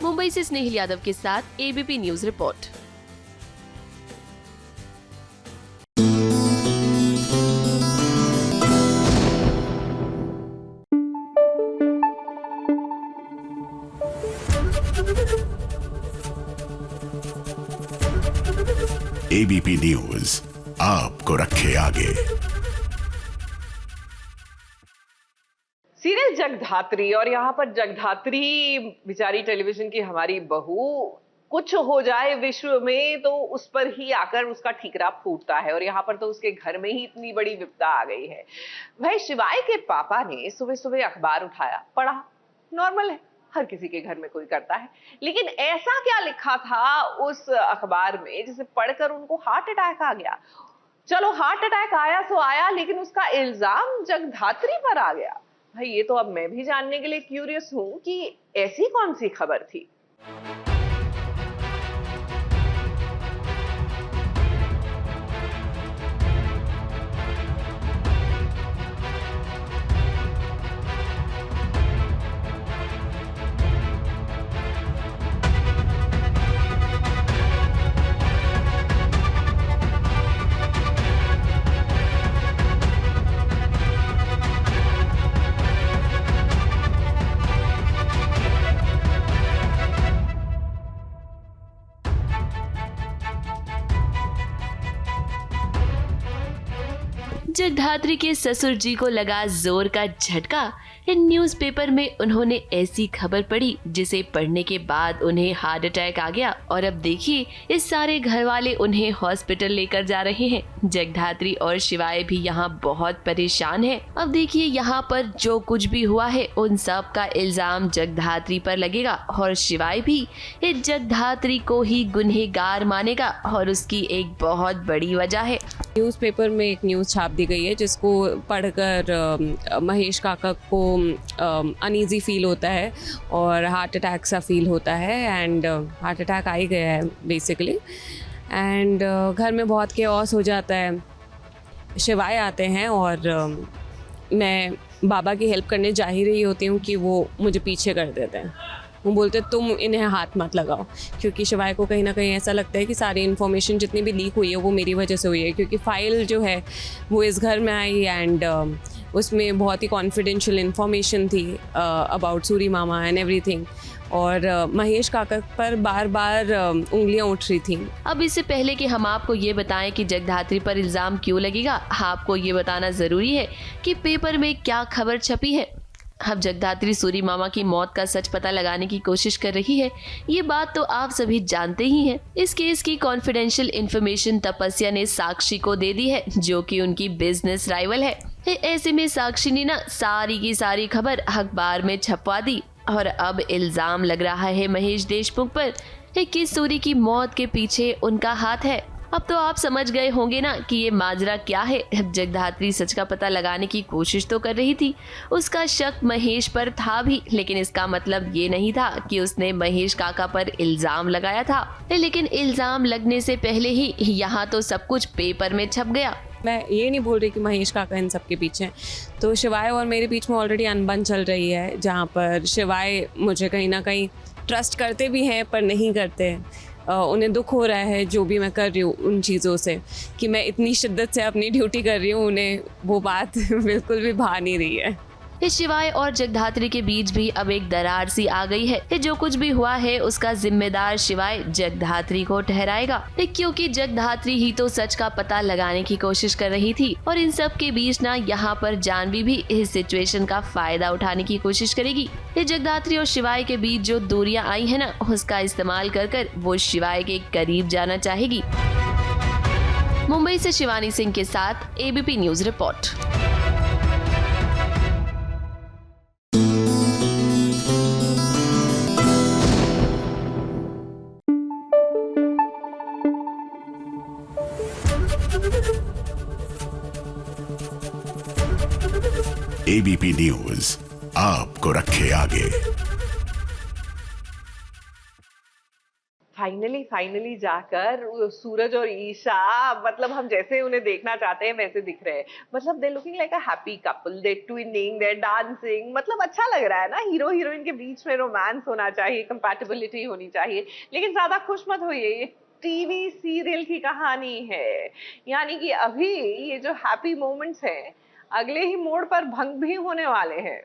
मुंबई से स्नेहिल यादव के साथ ABP News report. ABP News आपको रखे आगे। जगधात्री, और यहाँ पर जगधात्री बेचारी टेलीविजन की हमारी बहू, कुछ हो जाए विश्व में तो उस पर ही आकर उसका ठीकरा फूटता है, और यहाँ पर तो उसके घर में ही इतनी बड़ी विपदा आ गई है। भाई शिवाय के पापा ने सुबह सुबह अखबार उठाया, पढ़ा, नॉर्मल है, हर किसी के घर में कोई करता है, लेकिन ऐसा क्या लिखा था उस अखबार में जिसे पढ़कर उनको हार्ट अटैक आ गया। चलो हार्ट अटैक आया सो आया, लेकिन उसका इल्जाम जगधात्री पर आ गया। भाई ये तो अब मैं भी जानने के लिए क्यूरियस हूं कि ऐसी कौन सी खबर थी। जगधात्री के ससुर जी को लगा जोर का झटका। इन न्यूज़पेपर में उन्होंने ऐसी खबर पढ़ी जिसे पढ़ने के बाद उन्हें हार्ट अटैक आ गया, और अब देखिए इस सारे घर वाले उन्हें हॉस्पिटल लेकर जा रहे हैं। जगधात्री और शिवाय भी यहाँ बहुत परेशान हैं। अब देखिए यहाँ पर जो कुछ भी हुआ है उन सब का इल्जाम जगधात्री पर लगेगा, और शिवाय भी इस जगधात्री को ही गुनहगार मानेगा, और उसकी एक बहुत बड़ी वजह है। न्यूज़पेपर में एक न्यूज़ छाप दी गई है जिसको पढ़कर महेश काका को अनईजी फील होता है और हार्ट अटैक सा फील होता है, एंड हार्ट अटैक आ ही गया है बेसिकली, एंड घर में बहुत केओस हो जाता है। शिवाय आते हैं और मैं बाबा की हेल्प करने जा ही रही होती हूँ कि वो मुझे पीछे कर देते हैं। वो बोलते तुम इन्हें हाथ मत लगाओ, क्योंकि शिवाय को कहीं ना कहीं ऐसा लगता है कि सारी इन्फॉर्मेशन जितनी भी लीक हुई है वो मेरी वजह से हुई है, क्योंकि फ़ाइल जो है वो इस घर में आई एंड उसमें बहुत ही कॉन्फिडेंशियल इन्फॉर्मेशन थी about Suri mama and everything, और महेश काका पर बार बार उंगलियां उठ रही थी। अब इससे पहले कि हम आपको ये बताएं कि जगधात्री पर इल्ज़ाम क्यों लगेगा, आपको ये बताना ज़रूरी है कि पेपर में क्या खबर छपी है। अब जगधात्री सूरी मामा की मौत का सच पता लगाने की कोशिश कर रही है, ये बात तो आप सभी जानते ही हैं। इस केस की कॉन्फिडेंशियल इन्फॉर्मेशन तपस्या ने साक्षी को दे दी है, जो कि उनकी बिजनेस राइवल है। ऐसे में साक्षी ने ना सारी की सारी खबर अखबार में छपवा दी, और अब इल्जाम लग रहा है महेश देशमुख पर कि सूरी की मौत के पीछे उनका हाथ है। अब तो आप समझ गए होंगे ना कि ये माजरा क्या है। जगधात्री सच का पता लगाने की कोशिश तो कर रही थी, उसका शक महेश पर था भी, लेकिन इसका मतलब ये नहीं था कि उसने महेश काका पर इल्जाम लगाया था। लेकिन इल्जाम लगने से पहले ही यहाँ तो सब कुछ पेपर में छप गया। मैं ये नहीं बोल रही कि महेश काका इन सब के पीछे हैं, तो शिवाय और मेरे बीच में ऑलरेडी अनबन चल रही है, जहाँ पर शिवाय मुझे कहीं ना कहीं ट्रस्ट करते भी हैं पर नहीं करते। उन्हें दुख हो रहा है जो भी मैं कर रही हूँ उन चीज़ों से, कि मैं इतनी शिद्दत से अपनी ड्यूटी कर रही हूँ, उन्हें वो बात बिल्कुल भी भा नहीं रही है। इस शिवाय और जगधात्री के बीच भी अब एक दरार सी आ गई है। जो कुछ भी हुआ है उसका जिम्मेदार शिवाय जगधात्री को ठहराएगा, क्योंकि जगधात्री ही तो सच का पता लगाने की कोशिश कर रही थी, और इन सब के बीच ना यहाँ पर जानवी भी इस सिचुएशन का फायदा उठाने की कोशिश करेगी। जगधात्री और शिवाय के बीच जो दूरियां आई है ना, उसका इस्तेमाल कर वो शिवाय के करीब जाना चाहेगी। मुंबई से शिवानी सिंह के साथ ABP News report. ABP News आपको रखे आगे। फाइनली जाकर सूरज और ईशा, मतलब हम जैसे उन्हें देखना चाहते हैं वैसे दिख रहे हैं। मतलब they looking like a happy couple, they twinning, they dancing, मतलब अच्छा लग रहा है ना। हीरो हीरोइन के बीच में रोमांस होना चाहिए, कंपैटिबिलिटी होनी चाहिए, लेकिन ज्यादा खुश मत होइए, ये टीवी सीरियल की कहानी है। यानी कि अभी ये जो हैप्पी मोमेंट्स हैं अगले ही मोड़ पर भंग भी होने वाले हैं।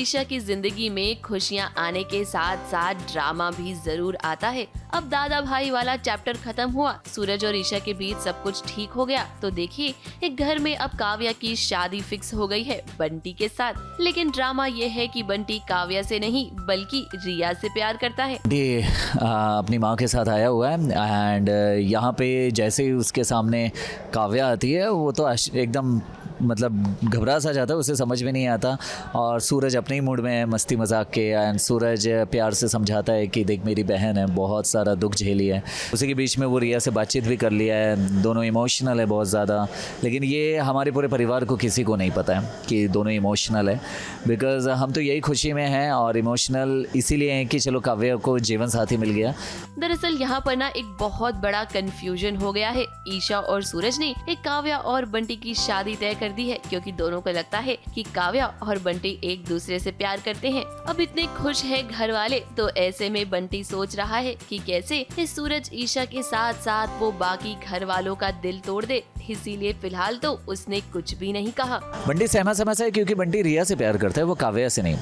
ईशा की जिंदगी में खुशियाँ आने के साथ साथ ड्रामा भी जरूर आता है। अब दादा भाई वाला चैप्टर खत्म हुआ, सूरज और ईशा के बीच सब कुछ ठीक हो गया, तो देखिए एक घर में अब काव्या की शादी फिक्स हो गई है बंटी के साथ। लेकिन ड्रामा ये है कि बंटी काव्या से नहीं बल्कि रिया से प्यार करता है। अपनी माँ के साथ आया हुआ है एंड यहाँ पे जैसे ही उसके सामने काव्या आती है वो तो एकदम मतलब घबरा सा जाता है, उसे समझ में नहीं आता। और सूरज अपने ही मूड में है मस्ती मजाक के एंड सूरज प्यार से समझाता है कि देख मेरी बहन है, बहुत सारा दुख झेली है। उसी के बीच में वो रिया से बातचीत भी कर लिया है, दोनों इमोशनल है बहुत ज़्यादा। लेकिन ये हमारे पूरे परिवार को किसी को नहीं पता है कि दोनों इमोशनल है, बिकॉज हम तो यही खुशी में हैं और इमोशनल इसीलिए हैं कि चलो काव्या को जीवन साथी मिल गया। दरअसल यहाँ पर ना एक बहुत बड़ा कंफ्यूजन हो गया है। ईशा और सूरज ने एक काव्या और बंटी की शादी तय कर दी है क्योंकि दोनों को लगता है कि काव्या और बंटी एक दूसरे से प्यार करते हैं। अब इतने खुश है घर वाले, तो ऐसे में बंटी सोच रहा है कि कैसे इस सूरज ईशा के साथ साथ वो बाकी घर वालों का दिल तोड़ दे। इसीलिए फिलहाल तो उसने कुछ भी नहीं कहा। बंटी सहमा है क्योंकि बंटी रिया से प्यार करता है, वो काव्या से नहीं।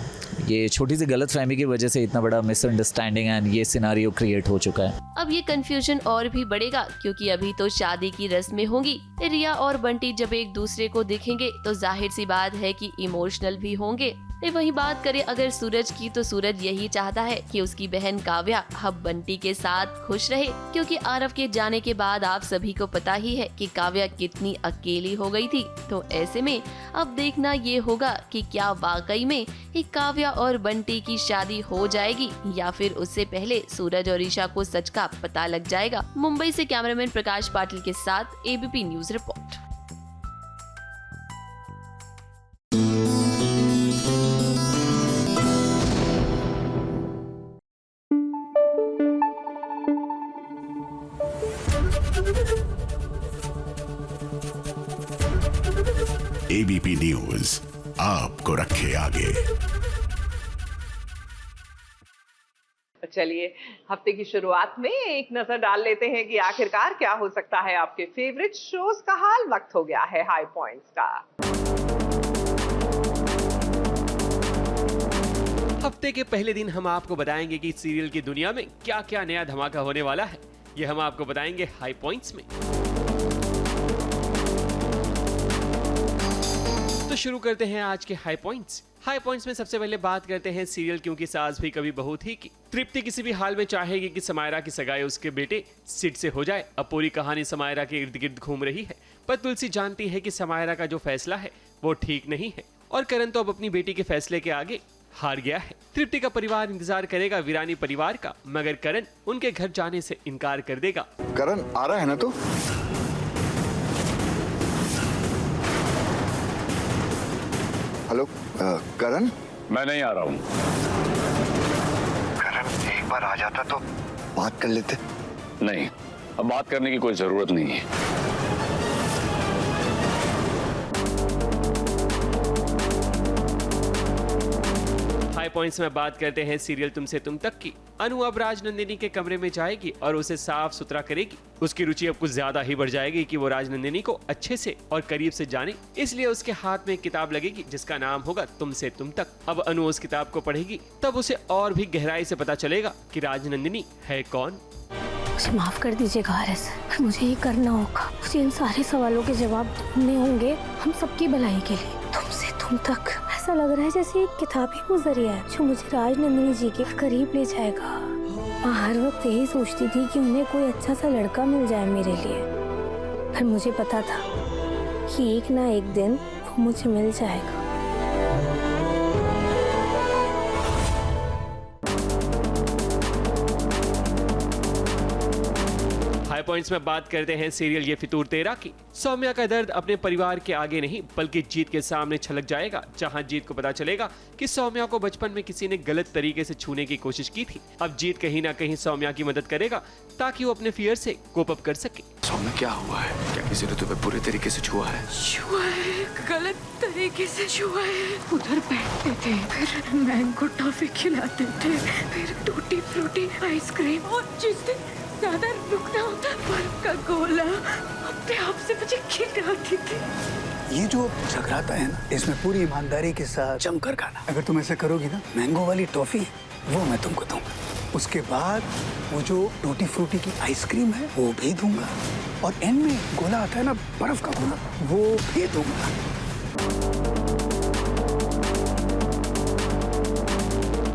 ये छोटी सी गलतफहमी की वजह से इतना बड़ा मिसअंडरस्टैंडिंग एंड ये सिनेरियो क्रिएट हो चुका है। अब ये कंफ्यूजन और भी बढ़ेगा क्योंकि अभी तो शादी की रस्में होंगी। रिया और बंटी जब एक दूसरे को देखेंगे तो जाहिर सी बात है कि इमोशनल भी होंगे। वही बात करें अगर सूरज की, तो सूरज यही चाहता है कि उसकी बहन काव्या अब बंटी के साथ खुश रहे, क्योंकि आरव के जाने के बाद आप सभी को पता ही है कि काव्या कितनी अकेली हो गई थी। तो ऐसे में अब देखना ये होगा कि क्या वाकई में एक काव्या और बंटी की शादी हो जाएगी या फिर उससे पहले सूरज और ईशा को सच का पता लग जाएगा। मुंबई से कैमरामैन प्रकाश पाटिल के साथ ABP News report. ABP News आपको रखे आगे। चलिए हफ्ते की शुरुआत में एक नजर डाल लेते हैं कि आखिरकार क्या हो सकता है आपके फेवरेट शोज का हाल। वक्त हो गया है हाई पॉइंट्स का। हफ्ते के पहले दिन हम आपको बताएंगे कि सीरियल की दुनिया में क्या क्या नया धमाका होने वाला है। ये हम आपको बताएंगे हाई पॉइंट्स में। तो शुरू करते हैं आज के हाई पॉइंट्स। हाई पॉइंट्स में सबसे पहले बात करते हैं सीरियल क्योंकि सास भी कभी बहू थी की। तृप्ति किसी भी हाल में चाहेगी कि समायरा की सगाई उसके बेटे सिड से हो जाए। अब पूरी कहानी समायरा के इर्द गिर्द घूम रही है, पर तुलसी जानती है कि समायरा का जो फैसला है वो ठीक नहीं है और करण तो अब अपनी बेटी के फैसले के आगे हार गया है। तृप्ति का परिवार इंतजार करेगा वीरानी परिवार का, मगर करण उनके घर जाने से इनकार कर देगा। करण आ रहा है ना? तो हेलो करण, मैं नहीं आ रहा हूँ। करण एक बार आ जाता तो बात कर लेते। नहीं, अब बात करने की कोई जरूरत नहीं है। हाई पॉइंट्स में बात करते हैं सीरियल तुमसे तुम तक की। अनु अब राजनंदिनी के कमरे में जाएगी और उसे साफ सुथरा करेगी। उसकी रुचि अब कुछ ज्यादा ही बढ़ जाएगी कि वो राजनंदिनी को अच्छे से और करीब से जाने, इसलिए उसके हाथ में एक किताब लगेगी जिसका नाम होगा तुमसे तुम तक। अब अनु उस किताब को पढ़ेगी, तब उसे और भी गहराई से पता चलेगा कि राजनंदिनी है कौन। मुझे माफ कर दीजिएगा आरएस, मुझे ये करना होगा। मुझे इन सारे सवालों के जवाब ढूंढने होंगे हम सबकी भलाई के लिए। तुमसे तुम तक ऐसा लग रहा है जैसे एक किताबी वो जरिया है जो मुझे राजनंदिनी जी के करीब ले जाएगा। मैं हर वक्त यही सोचती थी कि उन्हें कोई अच्छा सा लड़का मिल जाए मेरे लिए, पर मुझे पता था कि एक ना एक दिन वो मुझे मिल जाएगा। हाई पॉइंट्स में बात करते हैं सीरियल ये फितूर तेरा की। सौम्या का दर्द अपने परिवार के आगे नहीं बल्कि जीत के सामने छलक जाएगा, जहां जीत को पता चलेगा कि सौम्या को बचपन में किसी ने गलत तरीके से छूने की कोशिश की थी। अब जीत कहीं ना कहीं सौम्या की मदद करेगा ताकि वो अपने फियर से कोप अप कर सके। सौम्या क्या हुआ है? क्या किसी ने तुम्हें बुरे तरीके से छुआ है? छुआ है, गलत तरीके से छुआ है। उधर बैठते थे, फिर मैंगो टॉफी खिलाते थे, फिर टूटी फ्रूटी आइसक्रीम और जिस दिन ज्यादा रुकना होता बर्फ का गोला अपने आप से मुझे खिलाती थी। ये जो जगराता है ना, इसमें पूरी ईमानदारी के साथ जमकर खाना। अगर तुम ऐसे करोगी ना, मैंगो वाली टॉफी वो मैं तुमको दूंगा। उसके बाद वो जो टूटी फ्रूटी की आइसक्रीम है वो भी दूंगा, और एंड में गोला आता है ना, बर्फ का गोला, वो भी दूंगा।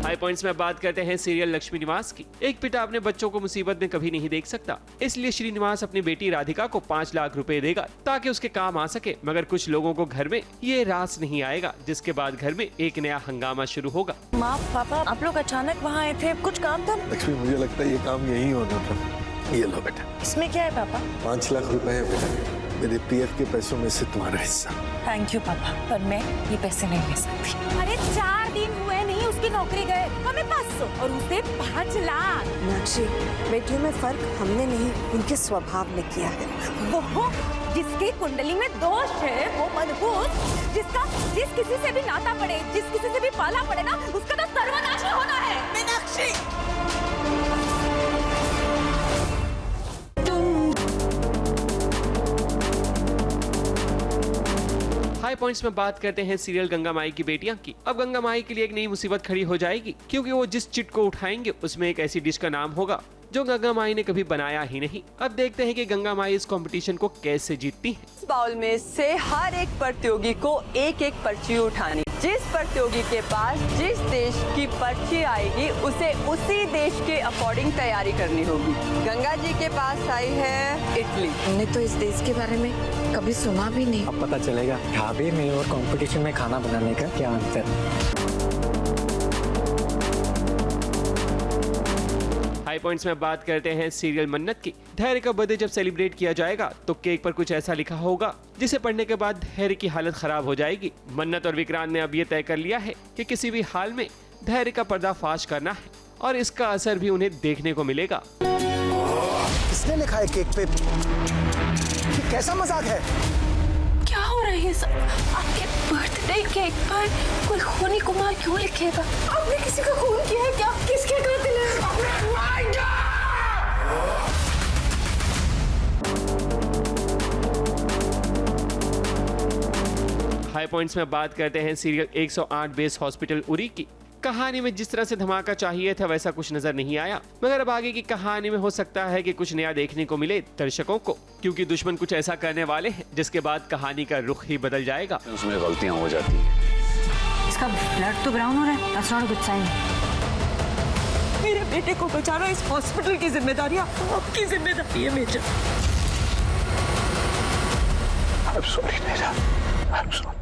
हाई पॉइंट्स में बात करते हैं सीरियल लक्ष्मी निवास की। एक पिता अपने बच्चों को मुसीबत में कभी नहीं देख सकता, इसलिए श्रीनिवास अपनी बेटी राधिका को 5 लाख रुपए देगा ताकि उसके काम आ सके। मगर कुछ लोगों को घर में ये रास नहीं आएगा, जिसके बाद घर में एक नया हंगामा शुरू होगा। माँ पापा, आप लोग अचानक वहाँ आए थे, कुछ काम था? लक्ष्मी, मुझे लगता है ये काम यही होना था। ये लो बेटा। इसमें क्या है पापा? 5 लाख रुपए है बेटा, मेरे पीएफ के पैसों में से तुम्हारा हिस्सा। थैंक यू पापा, पर मैं ये पैसे नहीं ले सकती। अरे 4 दिन हुए नहीं उसकी नौकरी गए, हमें 500 और उसे 5 लाख। मीनाक्षी, बेटियों में फर्क हमने नहीं, उनके स्वभाव ने किया है। वो जिसकी कुंडली में दोष है, वो मनहूस, जिस किसी से भी नाता पड़े, जिस किसी से भी पाला पड़े ना, उसका तो सर्वनाश ही होना है। मीनाक्षी, हाई पॉइंट्स में बात करते हैं सीरियल गंगा माई की बेटियां की। अब गंगा माई के लिए एक नई मुसीबत खड़ी हो जाएगी, क्योंकि वो जिस चिट को उठाएंगे उसमें एक ऐसी डिश का नाम होगा जो गंगा माई ने कभी बनाया ही नहीं। अब देखते हैं कि गंगा माई इस कंपटीशन को कैसे जीतती है। इस बाउल में से हर एक प्रतियोगी को एक एक पर्ची उठानी। जिस प्रतियोगी के पास जिस देश की पर्ची आएगी उसे उसी देश के अकॉर्डिंग तैयारी करनी होगी। गंगा जी के पास आई है इटली। हमने तो इस देश के बारे में कभी सुना भी नहीं। अब पता चलेगा ढाबे में और कंपटीशन में खाना बनाने का क्या अंतर है। हाई पॉइंट्स में बात करते हैं सीरियल मन्नत की। धैर्य का बर्थडे जब सेलिब्रेट किया जाएगा तो केक पर कुछ ऐसा लिखा होगा जिसे पढ़ने के बाद धैर्य की हालत खराब हो जाएगी। मन्नत और विक्रांत ने अब ये तय कर लिया है कि किसी भी हाल में धैर्य का पर्दाफाश करना है और इसका असर भी उन्हें देखने को मिलेगा। किसने लिखा है केक पे? ये कैसा मजाक है? क्या हो रहा है सब? आपके बर्थडे केक पर कोई खूनी कुमार क्यों लिखेगा? आपने किसी का खून किया है क्या? किसके कातिल है? हाई पॉइंट्स में बात करते हैं सीरियल 108 बेस हॉस्पिटल उरी की। कहानी में जिस तरह से धमाका चाहिए था वैसा कुछ नजर नहीं आया, मगर अब आगे की कहानी में हो सकता है कि कुछ नया देखने को मिले दर्शकों को, क्योंकि दुश्मन कुछ ऐसा करने वाले हैं जिसके बाद कहानी का रुख ही बदल जाएगा। उसमें गलतियां हो जाती हैं। इसका ब्लड तो ब्राउन हो रहा है। That's not a good sign. मेरे बेटे को बचाना इस हॉस्पिटल की जिम्मेदारी आपकी जिम्मेदारी है मेजर। I'm sorry, मेरा। I'm sorry.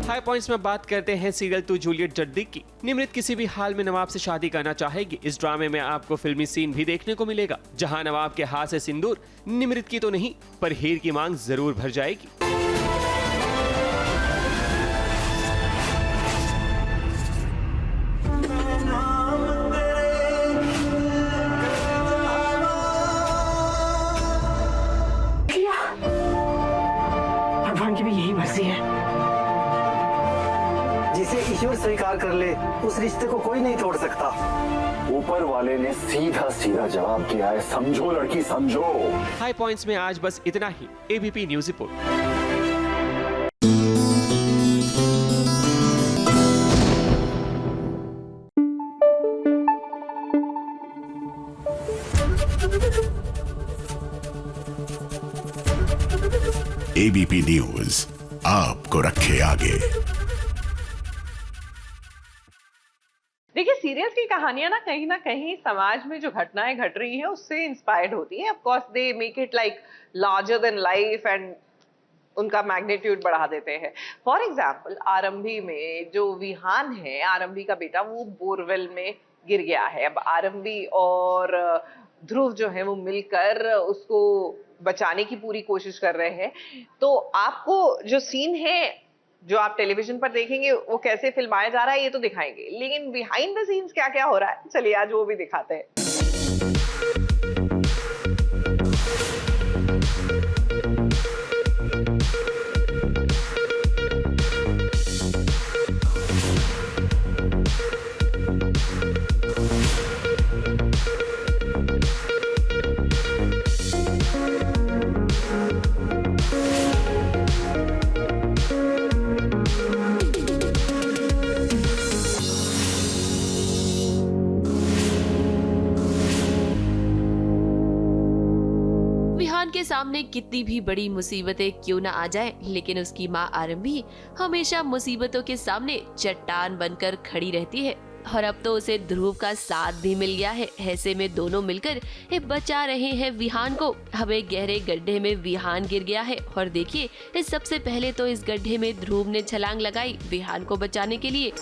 हाई पॉइंट्स में बात करते हैं सीरियल टू जूलियट जर्दी की। निमृत किसी भी हाल में नवाब से शादी करना चाहेगी। इस ड्रामे में आपको फिल्मी सीन भी देखने को मिलेगा, जहां नवाब के हाथ से सिंदूर निमृत की तो नहीं पर हीर की मांग जरूर भर जाएगी। भगवान की भी यही मर्जी है। जिसे ईश्वर स्वीकार कर ले उस रिश्ते को कोई नहीं तोड़ सकता। ऊपर वाले ने सीधा सीधा जवाब दिया है, समझो लड़की समझो। हाई पॉइंट्स में आज बस इतना ही। ABP News report. ABP News आपको रखे आगे। देखिए, सीरियल्स की कहानियां ना कहीं समाज में जो घटनाएं घट रही है उससे इंस्पायर्ड होती है। Of course they make it like larger than life and उनका मैग्नीट्यूड बढ़ा देते हैं। फॉर एग्जाम्पल, आरंभी में जो विहान है, आरंभी का बेटा, वो बोरवेल में गिर गया है। अब आरंभी और ध्रुव जो है वो मिलकर उसको बचाने की पूरी कोशिश कर रहे हैं। तो आपको जो सीन है जो आप टेलीविजन पर देखेंगे वो कैसे फिल्माया जा रहा है ये तो दिखाएंगे, लेकिन बिहाइंड द सीन्स क्या क्या हो रहा है, चलिए आज वो भी दिखाते हैं। सामने कितनी भी बड़ी मुसीबतें क्यों न आ जाए, लेकिन उसकी माँ आरंभी हमेशा मुसीबतों के सामने चट्टान बनकर खड़ी रहती है। और अब तो उसे ध्रुव का साथ भी मिल गया है। ऐसे में दोनों मिलकर बचा रहे हैं विहान को। अब एक गहरे गड्ढे में विहान गिर गया है और देखिए सबसे पहले तो इस गड्ढे में ध्रुव ने छलांग लगाई विहान को बचाने के लिए।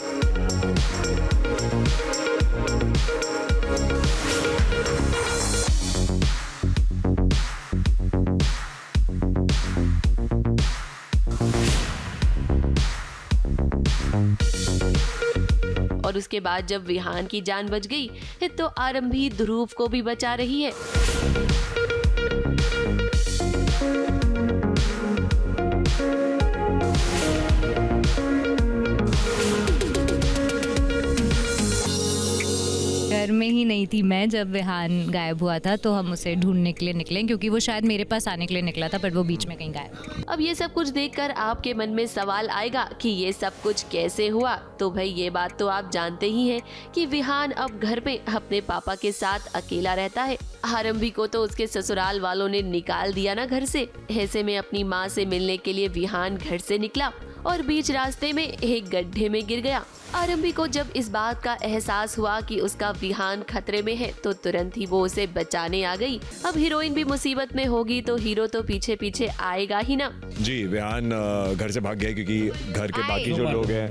और उसके बाद जब विहान की जान बच गई तो आरंभी ध्रुव को भी बचा रही है। घर में ही नहीं थी मैं जब विहान गायब हुआ था, तो हम उसे ढूंढने के लिए निकले, क्योंकि वो शायद मेरे पास आने के लिए निकला था, पर वो बीच में कहीं गायब। अब ये सब कुछ देखकर आपके मन में सवाल आएगा कि ये सब कुछ कैसे हुआ। तो भाई ये बात तो आप जानते ही हैं कि विहान अब घर में अपने पापा के साथ अकेला रहता है। आरंभी को तो उसके ससुराल वालों ने निकाल दिया ना घर से। ऐसे में अपनी माँ से मिलने के लिए विहान घर से निकला और बीच रास्ते में एक गड्ढे में गिर गया। आरंभी को जब इस बात का एहसास हुआ कि उसका विहान खतरे में है तो तुरंत ही वो उसे बचाने आ गई। अब हीरोइन भी मुसीबत में होगी तो हीरो तो पीछे पीछे आएगा ही ना। जी, विहान घर से भाग गया क्योंकि घर के बाकी जो लोग हैं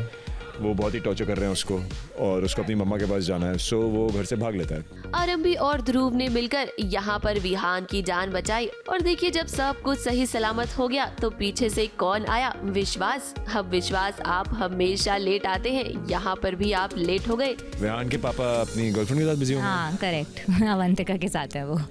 वो बहुत ही टॉर्चर कर रहे हैं उसको, और उसको अपनी मम्मा के पास जाना है, सो वो घर से भाग लेता है। आरंभी और ध्रुव ने मिलकर यहाँ पर विहान की जान बचाई। और देखिए जब सब कुछ सही सलामत हो गया तो पीछे से कौन आया? विश्वास। अब विश्वास, आप हमेशा लेट आते हैं, यहाँ पर भी आप लेट हो गए। विहान के पापा अपनी गर्लफ्रेंड के साथ बिजी होंगे। हाँ करेक्ट, अवंतिका के साथ है वो।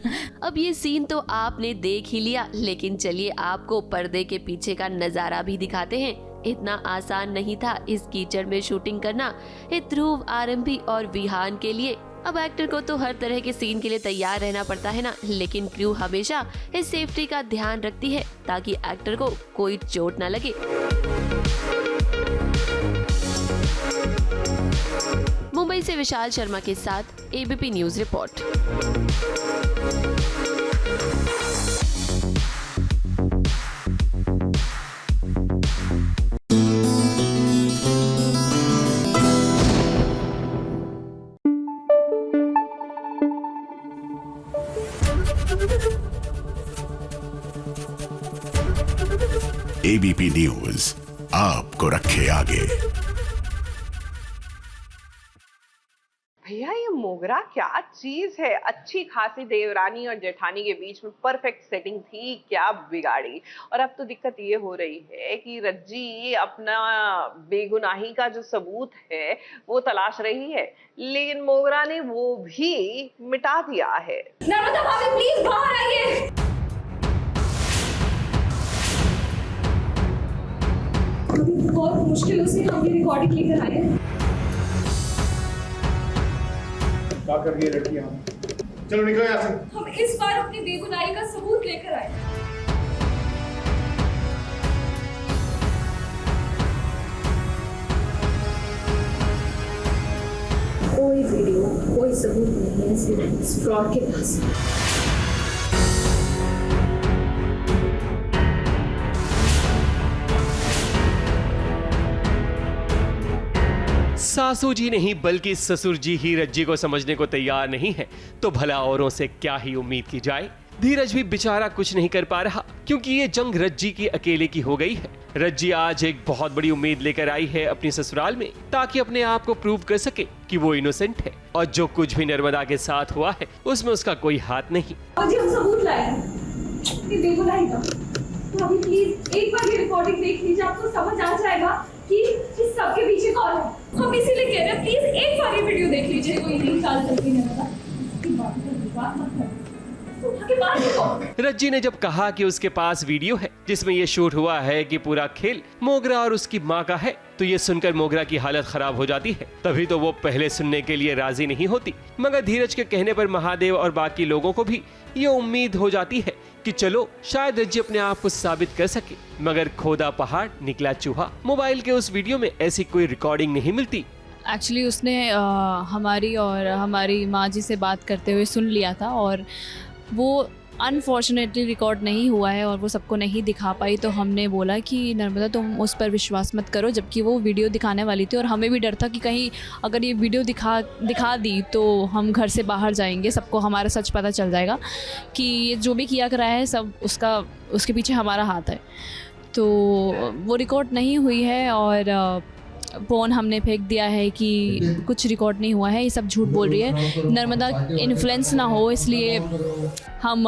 अब ये सीन तो आपने देख ही लिया, लेकिन चलिए आपको पर्दे के पीछे का नजारा भी दिखाते हैं। इतना आसान नहीं था इस कीचड़ में शूटिंग करना ध्रुव, आरंभी और विहान के लिए। अब एक्टर को तो हर तरह के सीन के लिए तैयार रहना पड़ता है ना, लेकिन क्रू हमेशा इस सेफ्टी का ध्यान रखती है ताकि एक्टर को कोई चोट न लगे। मुंबई से विशाल शर्मा के साथ ABP News report. ABP News आपको रखे आगे। भैया ये मोगरा क्या चीज है? अच्छी खासी देवरानी और जेठानी के बीच में परफेक्ट सेटिंग थी, क्या बिगाड़ी? और अब तो दिक्कत ये हो रही है कि रज्जी अपना बेगुनाही का जो सबूत है वो तलाश रही है, लेकिन मोगरा ने वो भी मिटा दिया है। नर्मदा भाभी प्लीज बाहर आइए। बहुत मुश्किलों से हम ये रिकॉर्डिंग लेकर आए हैं। क्या कर रही है लड़की यहाँ? चलो निकलो यहाँ से। हम इस बार अपनी बेगुनाही का सबूत लेकर आए। कोई वीडियो, कोई सबूत नहीं है इस फ्रॉड के पास। सासू जी नहीं बल्कि ससुर जी ही रज्जी को समझने को तैयार नहीं है, तो भला औरों से क्या ही उम्मीद की जाए। धीरज भी बेचारा कुछ नहीं कर पा रहा क्योंकि ये जंग रज्जी की अकेले की हो गई है। रज्जी आज एक बहुत बड़ी उम्मीद लेकर आई है अपनी ससुराल में, ताकि अपने आप को प्रूव कर सके कि वो इनोसेंट है और जो कुछ भी नर्मदा के साथ हुआ है उसमें उसका कोई हाथ नहीं। आज हम सबूत लाए हैं ये बेगुनाही का। तो अभी प्लीज एक बार ये रिकॉर्डिंग देख लीजिए, आपको समझ आ जाएगा कि इस सब के पीछे कौन है। हम इसीलिए कह रहे हैं प्लीज एक बार ये वीडियो देख लीजिए। कोई नहीं चाल चलती नर्मदा, बात मत करो। रज्जी ने जब कहा कि उसके पास वीडियो है जिसमें ये शूट हुआ है कि पूरा खेल मोगरा और उसकी माँ का है, तो ये सुनकर मोगरा की हालत खराब हो जाती है। तभी तो वो पहले सुनने के लिए राजी नहीं होती, मगर धीरज के कहने पर महादेव और बाकी लोगों को भी ये उम्मीद हो जाती है कि चलो शायद रज्जी अपने आप को साबित कर सके। मगर खोदा पहाड़ निकला चूहा। मोबाइल के उस वीडियो में ऐसी कोई रिकॉर्डिंग नहीं मिलती। एक्चुअली उसने हमारी और हमारी माँ जी से बात करते हुए सुन लिया था और वो अनफॉर्चुनेटली रिकॉर्ड नहीं हुआ है और वो सबको नहीं दिखा पाई, तो हमने बोला कि नर्मदा तुम उस पर विश्वास मत करो, जबकि वो वीडियो दिखाने वाली थी और हमें भी डर था कि कहीं अगर ये वीडियो दिखा दी तो हम घर से बाहर जाएंगे, सबको हमारा सच पता चल जाएगा कि ये जो भी किया करा है सब उसके पीछे हमारा हाथ है। तो वो रिकॉर्ड नहीं हुई है और फ़ोन हमने फेंक दिया है कि कुछ रिकॉर्ड नहीं हुआ है, ये सब झूठ बोल रही है। नर्मदा इन्फ्लुएंस ना हो इसलिए हम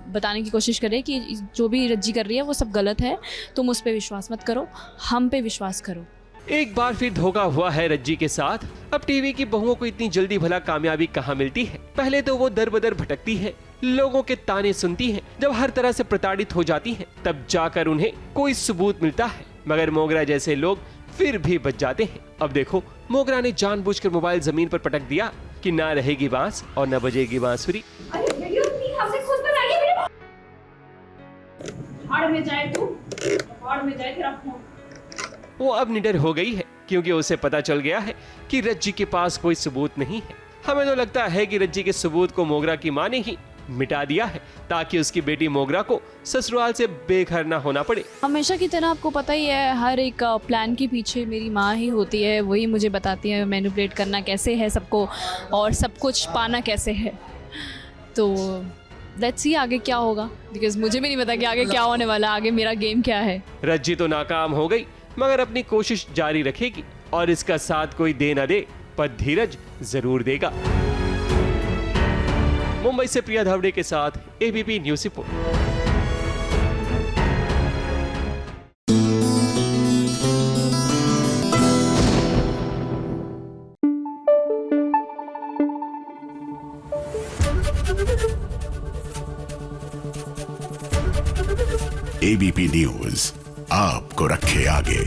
बताने की कोशिश करें कि जो भी रज्जी कर रही है वो सब गलत है, तुम उस पर विश्वास मत करो, हम पे विश्वास करो। एक बार फिर धोखा हुआ है रज्जी के साथ। अब टीवी की बहुओं को इतनी जल्दी भला कामयाबी कहाँ मिलती है। पहले तो वो दर बदर भटकती है, लोगों के ताने सुनती है, जब हर तरह से प्रताड़ित हो जाती है तब जाकर उन्हें कोई सबूत मिलता है, मगर मोगरा जैसे लोग फिर भी बच जाते हैं। अब देखो, मोगरा ने जानबूझकर मोबाइल जमीन पर पटक दिया कि ना रहेगी बांस और न बजेगी बांसुरी। अरे वीडियो हमने खुद बनाई है वीडियो। भाड़ में जाए तू, भाड़ में जाए तेरा फोन। वो अब निडर हो गई है क्योंकि उसे पता चल गया है कि रज्जी के पास कोई सबूत नहीं है। हमें तो लगता है कि रज्जी के सबूत को मोगरा की मां ने ही मिटा दिया है ताकि उसकी बेटी मोगरा को ससुराल से बेघर ना होना पड़े। हमेशा की तरह आपको पता ही है, हर एक प्लान के पीछे मेरी माँ ही होती है, वही मुझे बताती है मैनिपुलेट करना कैसे है सबको और सब कुछ पाना कैसे है। तो लेट्स सी आगे क्या होगा, बिकॉज मुझे भी नहीं पता कि आगे क्या होने वाला, आगे मेरा गेम क्या है। रज्जी तो नाकाम हो गई मगर अपनी कोशिश जारी रखेगी और इसका साथ कोई दे न दे पर धीरज जरूर देगा। मुंबई से प्रिया धावड़े के साथ ABP News report. ABP news आपको रखे आगे।